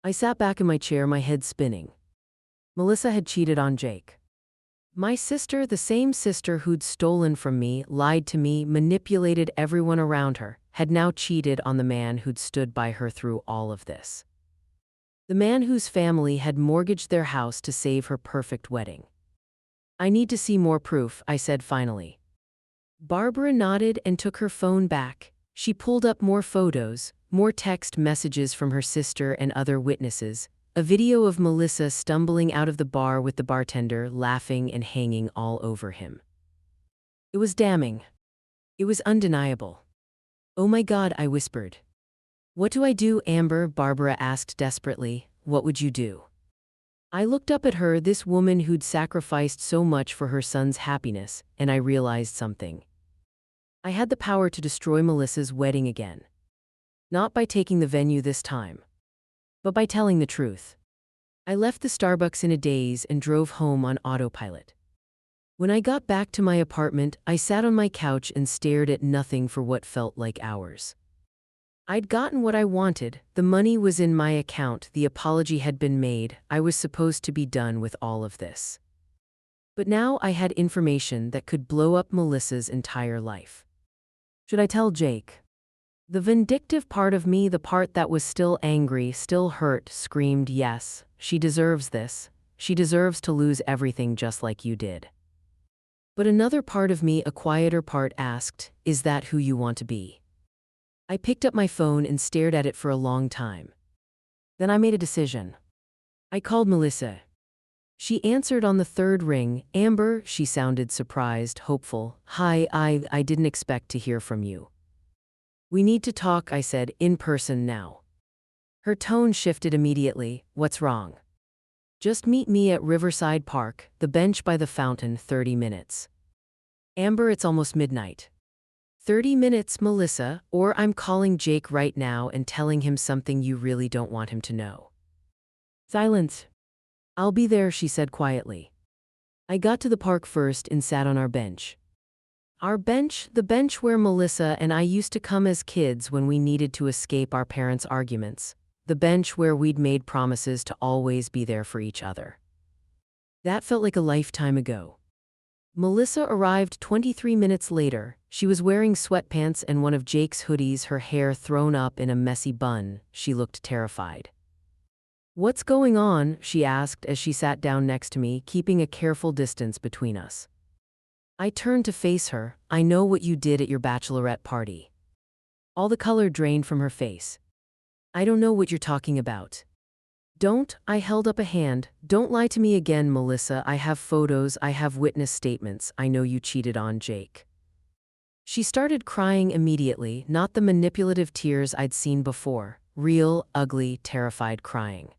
I sat back in my chair, my head spinning. Melissa had cheated on Jake. My sister, the same sister who'd stolen from me, lied to me, manipulated everyone around her, had now cheated on the man who'd stood by her through all of this. The man whose family had mortgaged their house to save her perfect wedding. I need to see more proof, I said finally. Barbara nodded and took her phone back. She pulled up more photos, more text messages from her sister and other witnesses, a video of Melissa stumbling out of the bar with the bartender, laughing and hanging all over him. It was damning. It was undeniable. Oh my God, I whispered. What do I do, Amber? Barbara asked desperately. What would you do? I looked up at her, this woman who'd sacrificed so much for her son's happiness, and I realized something. I had the power to destroy Melissa's wedding again. Not by taking the venue this time, but by telling the truth. I left the Starbucks in a daze and drove home on autopilot. When I got back to my apartment, I sat on my couch and stared at nothing for what felt like hours. I'd gotten what I wanted, the money was in my account, the apology had been made, I was supposed to be done with all of this. But now I had information that could blow up Melissa's entire life. Should I tell Jake? The vindictive part of me, the part that was still angry, still hurt, screamed, yes, she deserves this. She deserves to lose everything just like you did. But another part of me, a quieter part, asked, is that who you want to be? I picked up my phone and stared at it for a long time. Then I made a decision. I called Melissa. She answered on the third ring. Amber, she sounded surprised, hopeful. Hi, I didn't expect to hear from you. We need to talk, I said, in person now. Her tone shifted immediately. What's wrong? Just meet me at Riverside Park, the bench by the fountain, 30 minutes. Amber, it's almost midnight. 30 minutes, Melissa, or I'm calling Jake right now and telling him something you really don't want him to know. Silence. I'll be there, she said quietly. I got to the park first and sat on our bench. Our bench, the bench where Melissa and I used to come as kids when we needed to escape our parents' arguments. The bench where we'd made promises to always be there for each other. That felt like a lifetime ago. Melissa arrived 23 minutes later. She was wearing sweatpants and one of Jake's hoodies, her hair thrown up in a messy bun. She looked terrified. What's going on? She asked as she sat down next to me, keeping a careful distance between us. I turned to face her. I know what you did at your bachelorette party. All the color drained from her face. I don't know what you're talking about. Don't, I held up a hand. Don't lie to me again, Melissa. I have photos, I have witness statements. I know you cheated on Jake. She started crying immediately, not the manipulative tears I'd seen before. Real, ugly, terrified crying.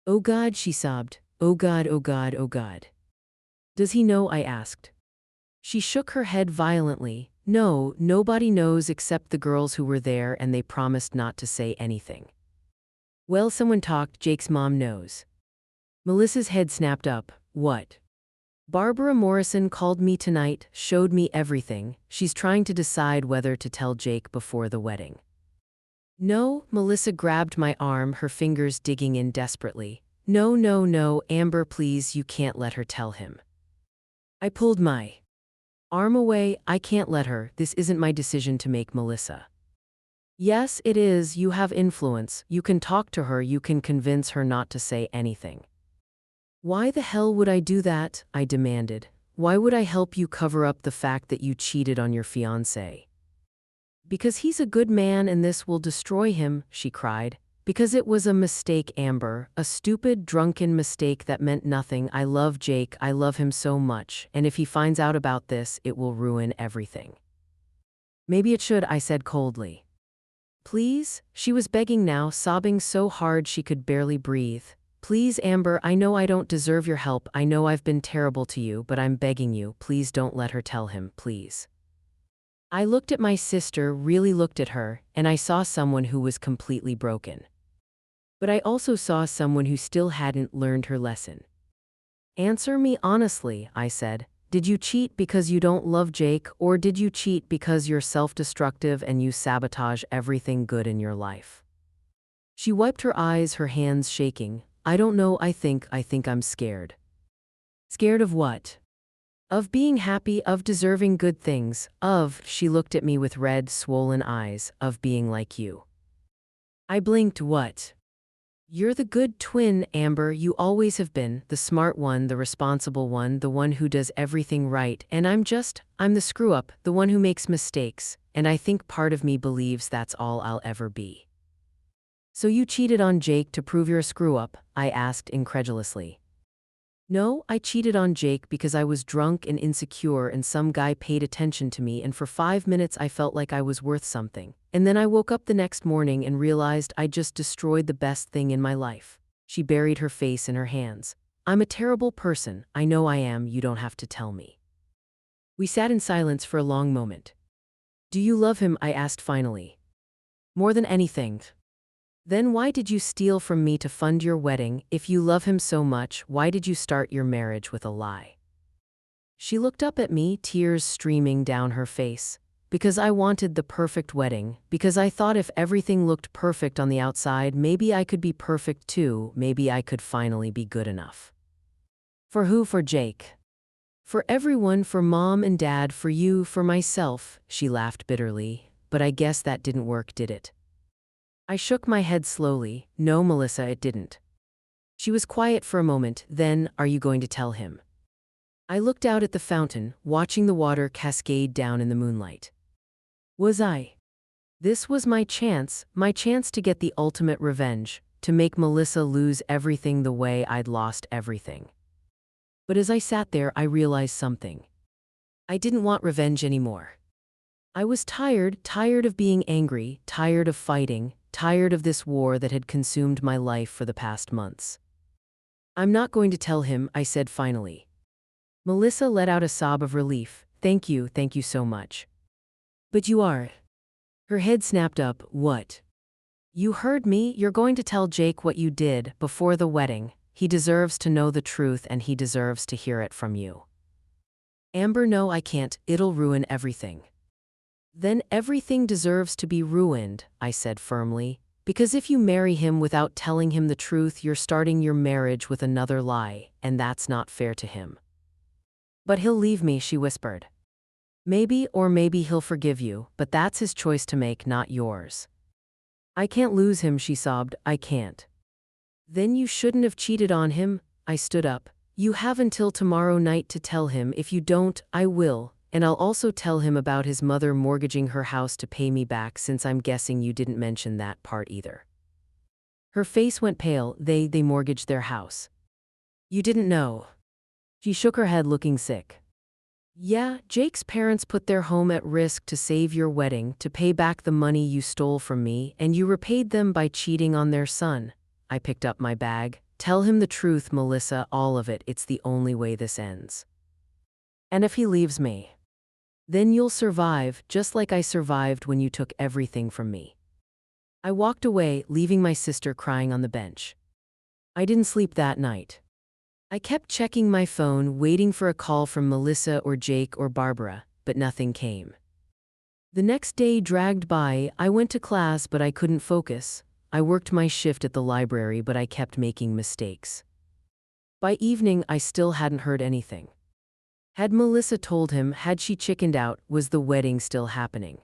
Oh God, she sobbed. Oh God, oh God, oh God. Does he know? I asked. She shook her head violently. No, nobody knows except the girls who were there, and they promised not to say anything. Well, someone talked. Jake's mom knows. Melissa's head snapped up. What? Barbara Morrison called me tonight, showed me everything. She's trying to decide whether to tell Jake before the wedding. No, Melissa grabbed my arm, her fingers digging in desperately. No, no, no, Amber, please, you can't let her tell him. I pulled my arm away. I can't let her. This isn't my decision to make, Melissa. Yes, it is. You have influence. You can talk to her. You can convince her not to say anything. Why the hell would I do that? I demanded. Why would I help you cover up the fact that you cheated on your fiancé? Because he's a good man and this will destroy him, she cried. Because it was a mistake, Amber, a stupid, drunken mistake that meant nothing. I love Jake, I love him so much, and if he finds out about this, it will ruin everything. Maybe it should, I said coldly. Please? She was begging now, sobbing so hard she could barely breathe. Please, Amber, I know I don't deserve your help, I know I've been terrible to you, but I'm begging you, please don't let her tell him, please. I looked at my sister, really looked at her, and I saw someone who was completely broken. But I also saw someone who still hadn't learned her lesson. Answer me honestly, I said. Did you cheat because you don't love Jake, or did you cheat because you're self-destructive and you sabotage everything good in your life? She wiped her eyes, her hands shaking. I don't know, I think I'm scared. Scared of what? Of being happy, of deserving good things, she looked at me with red, swollen eyes, of being like you. I blinked. What? You're the good twin, Amber, you always have been, the smart one, the responsible one, the one who does everything right, and I'm the screw-up, the one who makes mistakes, and I think part of me believes that's all I'll ever be. So you cheated on Jake to prove you're a screw-up? I asked incredulously. No, I cheated on Jake because I was drunk and insecure and some guy paid attention to me and for 5 minutes I felt like I was worth something. And then I woke up the next morning and realized I just destroyed the best thing in my life. She buried her face in her hands. I'm a terrible person, I know I am, you don't have to tell me. We sat in silence for a long moment. Do you love him? I asked finally. More than anything. Then why did you steal from me to fund your wedding? If you love him so much, why did you start your marriage with a lie? She looked up at me, tears streaming down her face. Because I wanted the perfect wedding, because I thought if everything looked perfect on the outside, maybe I could be perfect too, maybe I could finally be good enough. For who? For Jake. For everyone, for Mom and Dad, for you, for myself, she laughed bitterly. But I guess that didn't work, did it? I shook my head slowly. No, Melissa, it didn't. She was quiet for a moment, then, are you going to tell him? I looked out at the fountain, watching the water cascade down in the moonlight. Was I? This was my chance to get the ultimate revenge, to make Melissa lose everything the way I'd lost everything. But as I sat there, I realized something. I didn't want revenge anymore. I was tired of being angry, tired of fighting, tired of this war that had consumed my life for the past months. I'm not going to tell him, I said finally. Melissa let out a sob of relief. Thank you so much. But you are. Her head snapped up. What? You heard me, you're going to tell Jake what you did before the wedding. He deserves to know the truth and he deserves to hear it from you. Amber, no, I can't, it'll ruin everything. Then everything deserves to be ruined, I said firmly, because if you marry him without telling him the truth, you're starting your marriage with another lie, and that's not fair to him. But he'll leave me, she whispered. Maybe, or maybe he'll forgive you, but that's his choice to make, not yours. I can't lose him, she sobbed, I can't. Then you shouldn't have cheated on him, I stood up. You have until tomorrow night to tell him. If you don't, I will, and I'll also tell him about his mother mortgaging her house to pay me back, since I'm guessing you didn't mention that part either. Her face went pale. They mortgaged their house. You didn't know? She shook her head, looking sick. Yeah, Jake's parents put their home at risk to save your wedding, to pay back the money you stole from me, and you repaid them by cheating on their son. I picked up my bag. Tell him the truth, Melissa, all of it. It's the only way this ends. And if he leaves me, then you'll survive, just like I survived when you took everything from me. I walked away, leaving my sister crying on the bench. I didn't sleep that night. I kept checking my phone, waiting for a call from Melissa or Jake or Barbara, but nothing came. The next day dragged by. I went to class, but I couldn't focus. I worked my shift at the library, but I kept making mistakes. By evening, I still hadn't heard anything. Had Melissa told him? Had she chickened out? Was the wedding still happening?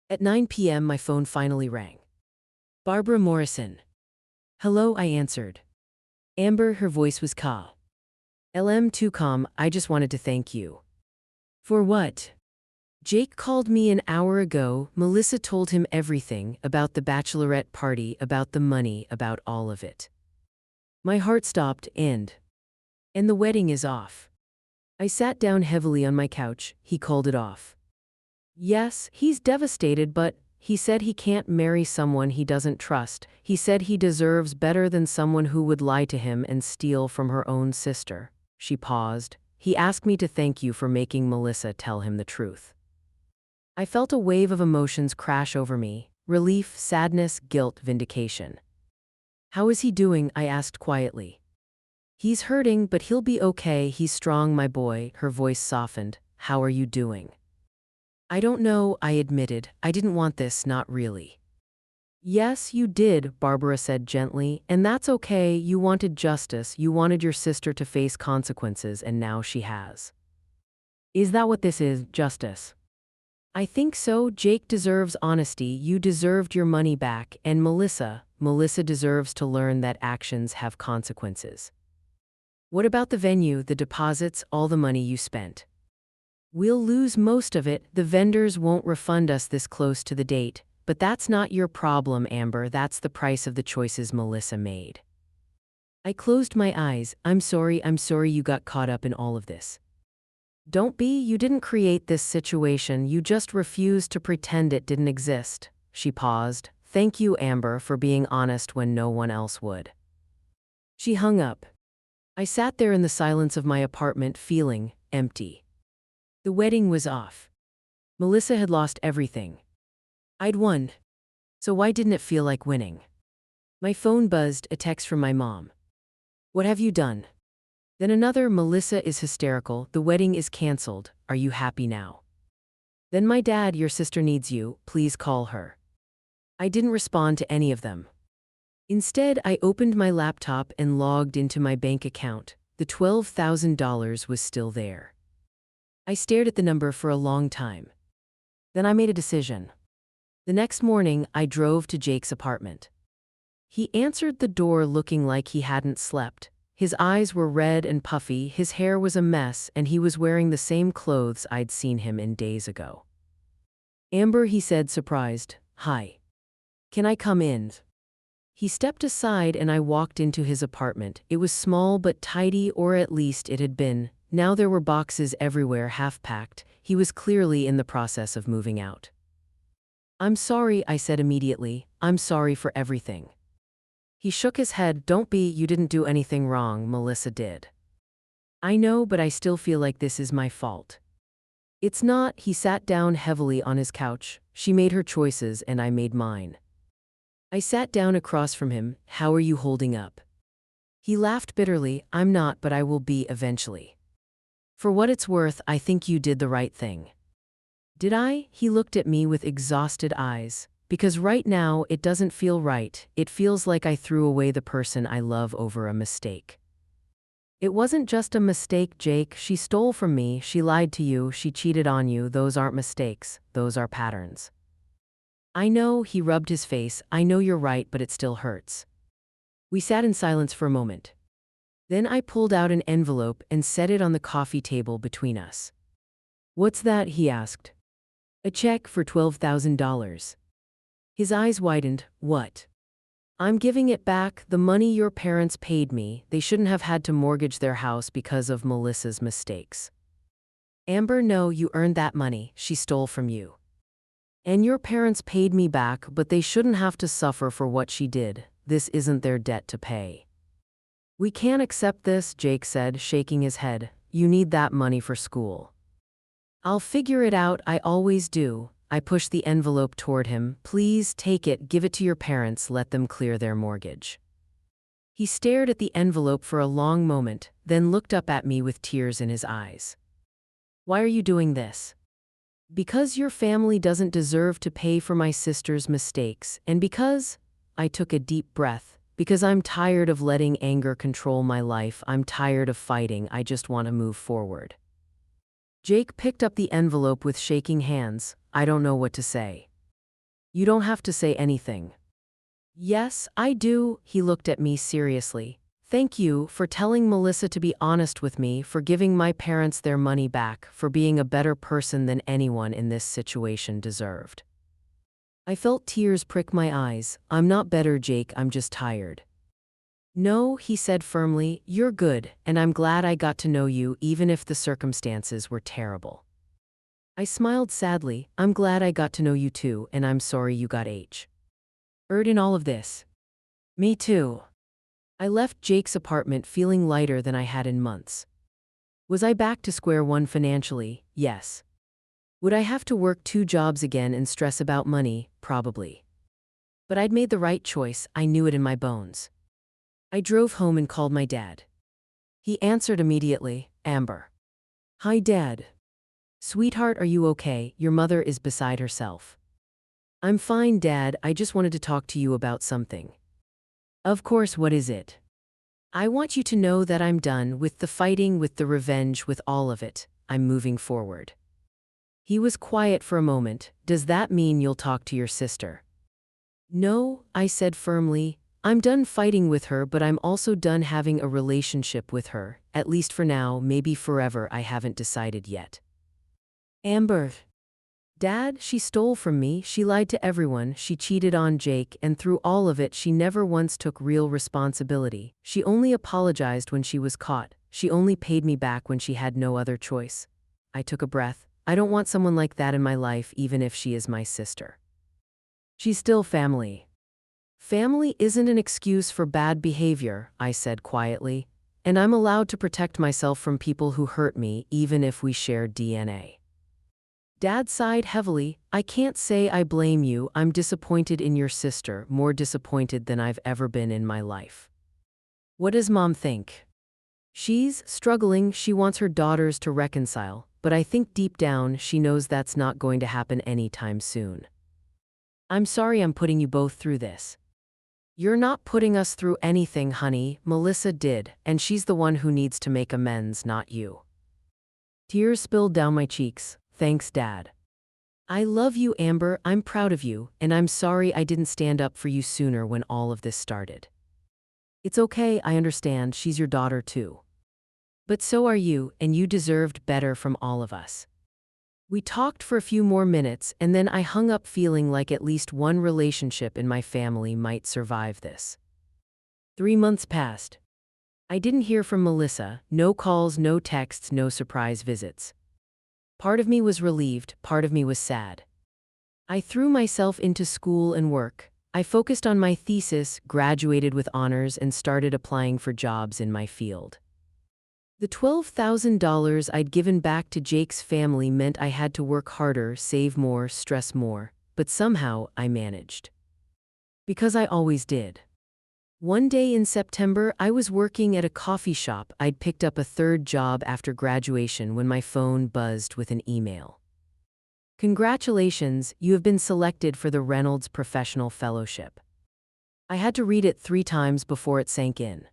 At 9 p.m., my phone finally rang. Barbara Morrison. Hello, I answered. Amber, her voice was calm. Too calm. I just wanted to thank you. For what? Jake called me an hour ago. Melissa told him everything about the bachelorette party, about the money, about all of it. My heart stopped, and the wedding is off. I sat down heavily on my couch. He called it off. Yes, he's devastated, but he said he can't marry someone he doesn't trust. He said he deserves better than someone who would lie to him and steal from her own sister. She paused. He asked me to thank you for making Melissa tell him the truth. I felt a wave of emotions crash over me: relief, sadness, guilt, vindication. How is he doing? I asked quietly. He's hurting, but he'll be okay. He's strong, my boy. Her voice softened. How are you doing? I don't know, I admitted. I didn't want this, not really. Yes, you did, Barbara said gently, and that's okay. You wanted justice. You wanted your sister to face consequences, and now she has. Is that what this is, justice? I think so. Jake deserves honesty. You deserved your money back, and Melissa deserves to learn that actions have consequences. What about the venue, the deposits, all the money you spent? We'll lose most of it. The vendors won't refund us this close to the date. But that's not your problem, Amber. That's the price of the choices Melissa made. I closed my eyes. I'm sorry you got caught up in all of this. Don't be. You didn't create this situation. You just refused to pretend it didn't exist. She paused. Thank you, Amber, for being honest when no one else would. She hung up. I sat there in the silence of my apartment, feeling empty. The wedding was off. Melissa had lost everything. I'd won. So why didn't it feel like winning? My phone buzzed, a text from my mom. What have you done? Then another: Melissa is hysterical. The wedding is canceled. Are you happy now? Then my dad: your sister needs you. Please call her. I didn't respond to any of them. Instead, I opened my laptop and logged into my bank account. The $12,000 was still there. I stared at the number for a long time. Then I made a decision. The next morning, I drove to Jake's apartment. He answered the door looking like he hadn't slept. His eyes were red and puffy, his hair was a mess, and he was wearing the same clothes I'd seen him in days ago. Amber, he said, surprised. Hi. Can I come in? He stepped aside and I walked into his apartment. It was small but tidy, or at least it had been. Now there were boxes everywhere, half-packed. He was clearly in the process of moving out. I'm sorry, I said immediately. I'm sorry for everything. He shook his head. Don't be. You didn't do anything wrong. Melissa did. I know, but I still feel like this is my fault. It's not. He sat down heavily on his couch. She made her choices and I made mine. I sat down across from him. How are you holding up? He laughed bitterly. I'm not, but I will be eventually. For what it's worth, I think you did the right thing. Did I? He looked at me with exhausted eyes. Because right now, it doesn't feel right. It feels like I threw away the person I love over a mistake. It wasn't just a mistake, Jake. She stole from me. She lied to you. She cheated on you. Those aren't mistakes. Those are patterns. I know, he rubbed his face. I know you're right, but it still hurts. We sat in silence for a moment. Then I pulled out an envelope and set it on the coffee table between us. What's that? He asked. A check for $12,000. His eyes widened. What? I'm giving it back. The money your parents paid me. They shouldn't have had to mortgage their house because of Melissa's mistakes. Amber, no, you earned that money. She stole from you. And your parents paid me back, but they shouldn't have to suffer for what she did. This isn't their debt to pay. We can't accept this, Jake said, shaking his head. You need that money for school. I'll figure it out. I always do. I pushed the envelope toward him. Please take it. Give it to your parents. Let them clear their mortgage. He stared at the envelope for a long moment, then looked up at me with tears in his eyes. Why are you doing this? Because your family doesn't deserve to pay for my sister's mistakes, and because, I took a deep breath, because I'm tired of letting anger control my life. I'm tired of fighting. I just want to move forward. Jake picked up the envelope with shaking hands. I don't know what to say. You don't have to say anything. Yes, I do. He looked at me seriously. Thank you for telling Melissa to be honest with me, for giving my parents their money back, for being a better person than anyone in this situation deserved. I felt tears prick my eyes. I'm not better, Jake, I'm just tired. No, he said firmly, you're good, and I'm glad I got to know you even if the circumstances were terrible. I smiled sadly. I'm glad I got to know you too, and I'm sorry you got hurt in all of this. Me too. I left Jake's apartment feeling lighter than I had in months. Was I back to square one financially? Yes. Would I have to work 2 jobs again and stress about money? Probably. But I'd made the right choice, I knew it in my bones. I drove home and called my dad. He answered immediately, Amber. Hi, Dad. Sweetheart, are you okay? Your mother is beside herself. I'm fine, Dad, I just wanted to talk to you about something. Of course, what is it? I want you to know that I'm done with the fighting, with the revenge, with all of it. I'm moving forward. He was quiet for a moment. Does that mean you'll talk to your sister? No, I said firmly. I'm done fighting with her, but I'm also done having a relationship with her, at least for now, maybe forever, I haven't decided yet. Amber. Dad, she stole from me, she lied to everyone, she cheated on Jake, and through all of it she never once took real responsibility. She only apologized when she was caught. She only paid me back when she had no other choice. I took a breath. I don't want someone like that in my life, even if she is my sister. She's still family. Family isn't an excuse for bad behavior, I said quietly, and I'm allowed to protect myself from people who hurt me, even if we share DNA. Dad sighed heavily. I can't say I blame you, I'm disappointed in your sister, more disappointed than I've ever been in my life. What does Mom think? She's struggling, she wants her daughters to reconcile, but I think deep down she knows that's not going to happen anytime soon. I'm sorry I'm putting you both through this. You're not putting us through anything, honey, Melissa did, and she's the one who needs to make amends, not you. Tears spilled down my cheeks. Thanks, Dad. I love you, Amber, I'm proud of you, and I'm sorry I didn't stand up for you sooner when all of this started. It's okay, I understand, she's your daughter too. But so are you, and you deserved better from all of us. We talked for a few more minutes, and then I hung up feeling like at least one relationship in my family might survive this. 3 months passed. I didn't hear from Melissa, no calls, no texts, no surprise visits. Part of me was relieved, part of me was sad. I threw myself into school and work. I focused on my thesis, graduated with honors, and started applying for jobs in my field. The $12,000 I'd given back to Jake's family meant I had to work harder, save more, stress more, but somehow I managed. Because I always did. One day in September, I was working at a coffee shop. I'd picked up a 3rd job after graduation when my phone buzzed with an email. Congratulations, you have been selected for the Reynolds Professional Fellowship. I had to read it 3 times before it sank in.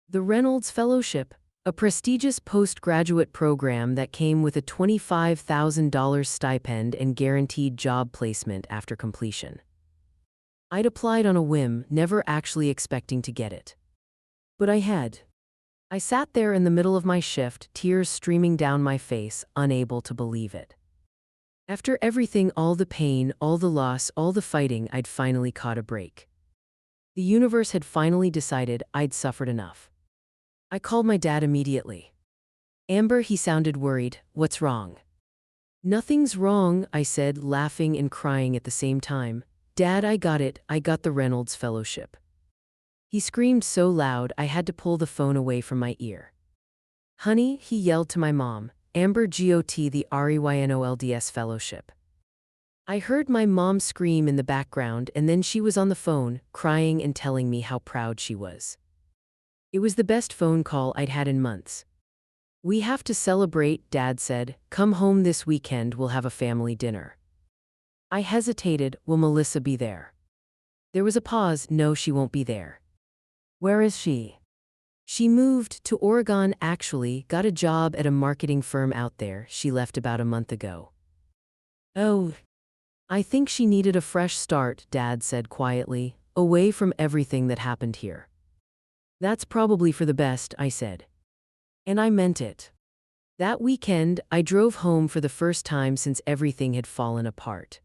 The Reynolds Fellowship, a prestigious postgraduate program that came with a $25,000 stipend and guaranteed job placement after completion. I'd applied on a whim, never actually expecting to get it. But I had. I sat there in the middle of my shift, tears streaming down my face, unable to believe it. After everything, all the pain, all the loss, all the fighting, I'd finally caught a break. The universe had finally decided I'd suffered enough. I called my dad immediately. Amber, he sounded worried. What's wrong? Nothing's wrong, I said, laughing and crying at the same time. Dad, I got it, I got the Reynolds Fellowship. He screamed so loud I had to pull the phone away from my ear. Honey, he yelled to my mom, Amber got the Reynolds Fellowship. I heard my mom scream in the background, and then she was on the phone, crying and telling me how proud she was. It was the best phone call I'd had in months. We have to celebrate, Dad said. Come home this weekend, we'll have a family dinner. I hesitated. Will Melissa be there? There was a pause. No, she won't be there. Where is she? She moved to Oregon, actually, got a job at a marketing firm out there. She left about a month ago. Oh, I think she needed a fresh start, Dad said quietly, away from everything that happened here. That's probably for the best, I said. And I meant it. That weekend, I drove home for the first time since everything had fallen apart.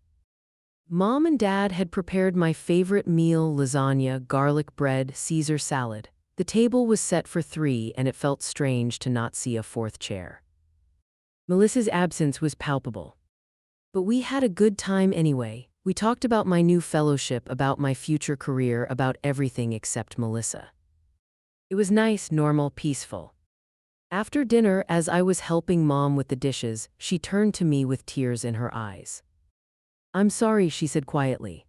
Mom and Dad had prepared my favorite meal: lasagna, garlic bread, Caesar salad. The table was set for 3, and it felt strange to not see a fourth chair. Melissa's absence was palpable. But we had a good time anyway. We talked about my new fellowship, about my future career, about everything except Melissa. It was nice, normal, peaceful. After dinner, as I was helping Mom with the dishes, she turned to me with tears in her eyes. "I'm sorry," she said quietly.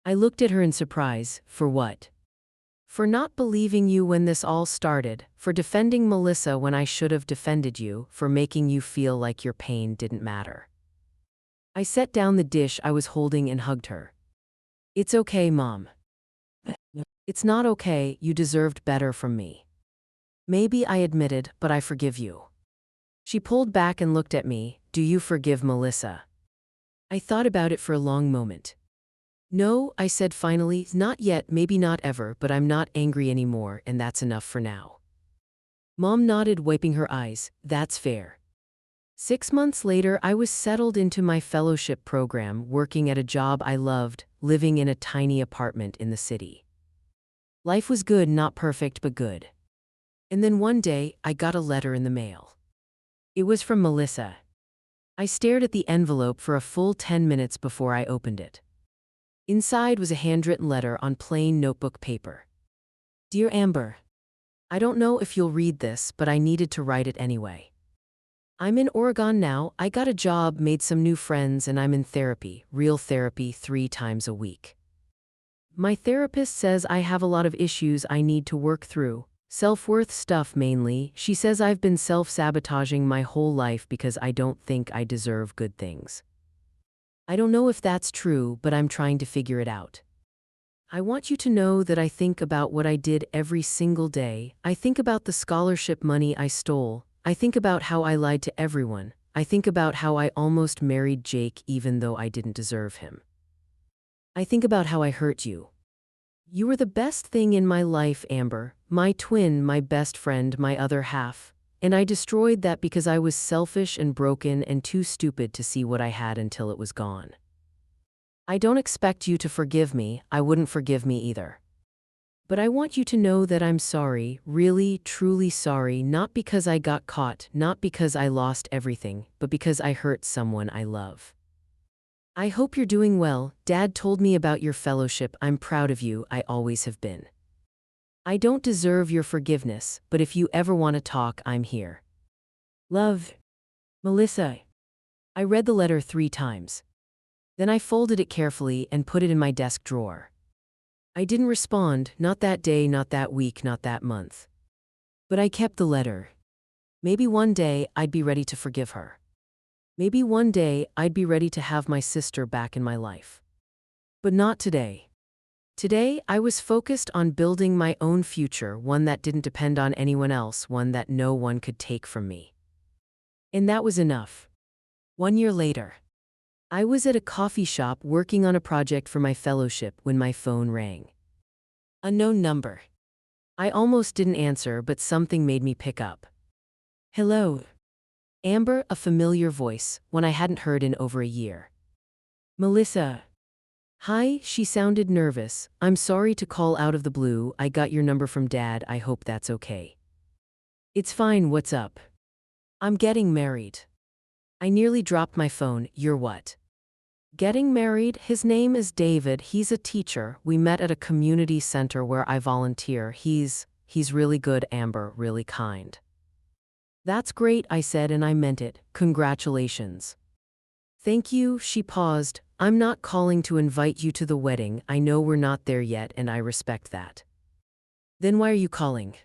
I looked at her in surprise. "For what?" "For not believing you when this all started, for defending Melissa when I should have defended you, for making you feel like your pain didn't matter." I set down the dish I was holding and hugged her. "It's okay, Mom." "It's not okay, you deserved better from me." "Maybe," I admitted, "but I forgive you." She pulled back and looked at me. "Do you forgive Melissa?" I thought about it for a long moment. "No," I said finally, "not yet, maybe not ever, but I'm not angry anymore, and that's enough for now." Mom nodded, wiping her eyes. "That's fair." 6 months later, I was settled into my fellowship program, working at a job I loved, living in a tiny apartment in the city. Life was good, not perfect, but good. And then one day, I got a letter in the mail. It was from Melissa. I stared at the envelope for a full 10 minutes before I opened it. Inside was a handwritten letter on plain notebook paper. "Dear Amber, I don't know if you'll read this, but I needed to write it anyway. I'm in Oregon now, I got a job, made some new friends, and I'm in therapy, real therapy, 3 times a week. My therapist says I have a lot of issues I need to work through, self-worth stuff mainly. She says I've been self-sabotaging my whole life because I don't think I deserve good things. I don't know if that's true, but I'm trying to figure it out. I want you to know that I think about what I did every single day. I think about the scholarship money I stole. I think about how I lied to everyone. I think about how I almost married Jake even though I didn't deserve him. I think about how I hurt you. You were the best thing in my life, Amber, my twin, my best friend, my other half. And I destroyed that because I was selfish and broken and too stupid to see what I had until it was gone. I don't expect you to forgive me, I wouldn't forgive me either. But I want you to know that I'm sorry, really, truly sorry, not because I got caught, not because I lost everything, but because I hurt someone I love. I hope you're doing well. Dad told me about your fellowship. I'm proud of you, I always have been. I don't deserve your forgiveness, but if you ever want to talk, I'm here. Love, Melissa." I read the letter 3 times. Then I folded it carefully and put it in my desk drawer. I didn't respond, not that day, not that week, not that month. But I kept the letter. Maybe one day I'd be ready to forgive her. Maybe one day I'd be ready to have my sister back in my life. But not today. Today, I was focused on building my own future, one that didn't depend on anyone else, one that no one could take from me. And that was enough. 1 year later, I was at a coffee shop working on a project for my fellowship when my phone rang. Unknown number. I almost didn't answer, but something made me pick up. "Hello." Amber, a familiar voice, one I hadn't heard in over a year. "Melissa." "Hi," she sounded nervous. "I'm sorry to call out of the blue. I got your number from Dad. I hope that's okay." "It's fine, what's up?" "I'm getting married." I nearly dropped my phone. "You're what?" "Getting married. His name is David. He's a teacher. We met at a community center where I volunteer. He's really good, Amber, really kind." "That's great," I said, and I meant it. "Congratulations." "Thank you." She paused. "I'm not calling to invite you to the wedding. I know we're not there yet, and I respect that." "Then why are you calling?"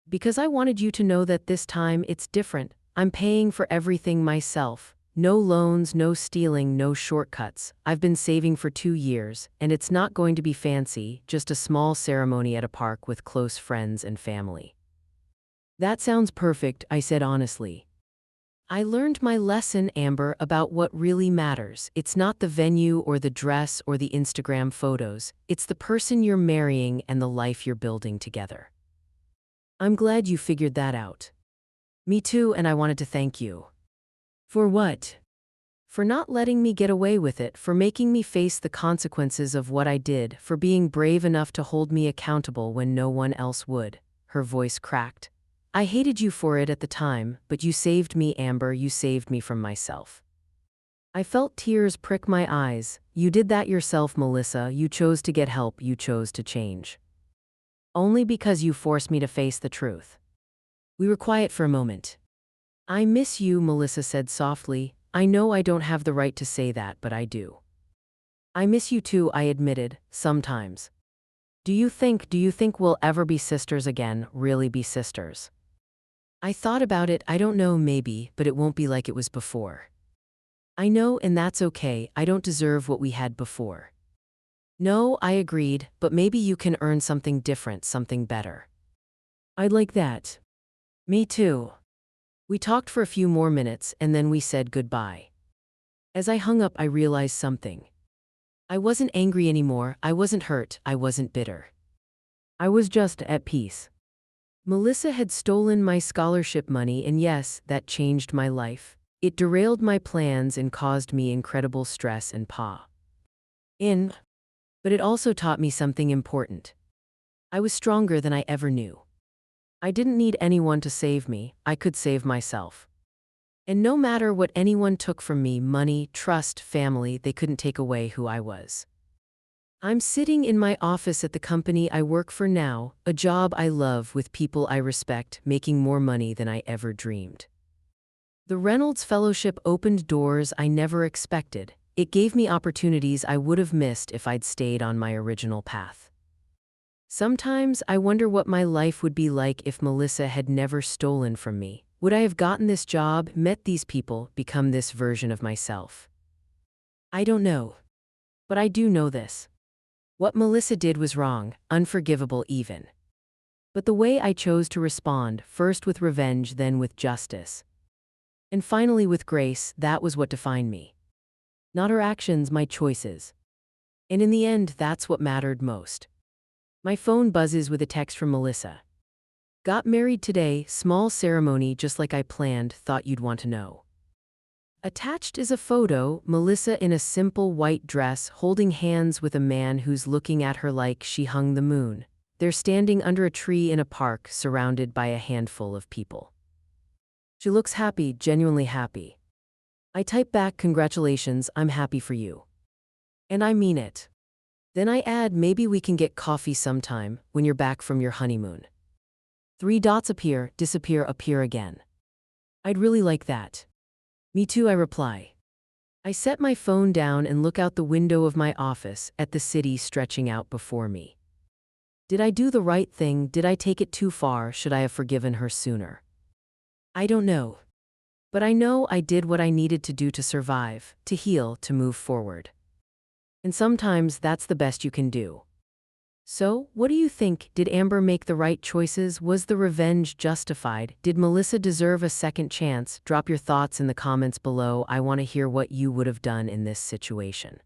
"Because I wanted you to know that this time it's different. I'm paying for everything myself. No loans, no stealing, no shortcuts. I've been saving for 2 years, and it's not going to be fancy, just a small ceremony at a park with close friends and family." "That sounds perfect," I said honestly. "I learned my lesson, Amber, about what really matters. It's not the venue or the dress or the Instagram photos. It's the person you're marrying and the life you're building together." I'm glad you figured that out. Me too, and I wanted to thank you. For what? For not letting me get away with it, for making me face the consequences of what I did, for being brave enough to hold me accountable when no one else would. Her voice cracked. I hated you for it at the time, but you saved me, Amber, you saved me from myself. I felt tears prick my eyes. You did that yourself, Melissa. You chose to get help, you chose to change. Only because you forced me to face the truth. We were quiet for a moment. I miss you, Melissa said softly. I know I don't have the right to say that, but I do. I miss you too, I admitted, sometimes. Do you think we'll ever be sisters again, really be sisters? I thought about it, I don't know, maybe, but it won't be like it was before. I know, and that's okay, I don't deserve what we had before. No, I agreed, but maybe you can earn something different, something better. I'd like that. Me too. We talked for a few more minutes, and then we said goodbye. As I hung up, I realized something. I wasn't angry anymore, I wasn't hurt, I wasn't bitter. I was just at peace. Melissa had stolen my scholarship money, and yes, that changed my life. It derailed my plans and caused me incredible stress and pain. But it also taught me something important. I was stronger than I ever knew. I didn't need anyone to save me, I could save myself. And no matter what anyone took from me, money, trust, family, they couldn't take away who I was. I'm sitting in my office at the company I work for now, a job I love with people I respect, making more money than I ever dreamed. The Reynolds Fellowship opened doors I never expected. It gave me opportunities I would have missed if I'd stayed on my original path. Sometimes I wonder what my life would be like if Melissa had never stolen from me. Would I have gotten this job, met these people, become this version of myself? I don't know. But I do know this. What Melissa did was wrong, unforgivable even. But the way I chose to respond, first with revenge, then with justice, and finally with grace, that was what defined me. Not her actions, my choices. And in the end, that's what mattered most. My phone buzzes with a text from Melissa. Got married today, small ceremony just like I planned, thought you'd want to know. Attached is a photo, Melissa in a simple white dress holding hands with a man who's looking at her like she hung the moon. They're standing under a tree in a park surrounded by a handful of people. She looks happy, genuinely happy. I type back, congratulations, I'm happy for you. And I mean it. Then I add, maybe we can get coffee sometime, when you're back from your honeymoon. 3 dots appear, disappear, appear again. I'd really like that. Me too, I reply. I set my phone down and look out the window of my office at the city stretching out before me. Did I do the right thing? Did I take it too far? Should I have forgiven her sooner? I don't know. But I know I did what I needed to do to survive, to heal, to move forward. And sometimes that's the best you can do. So, what do you think? Did Amber make the right choices? Was the revenge justified? Did Melissa deserve a second chance? Drop your thoughts in the comments below. I want to hear what you would have done in this situation.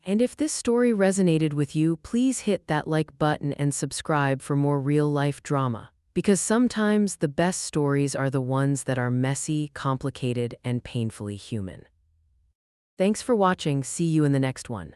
And if this story resonated with you, please hit that like button and subscribe for more real-life drama. Because sometimes the best stories are the ones that are messy, complicated, and painfully human. Thanks for watching. See you in the next one.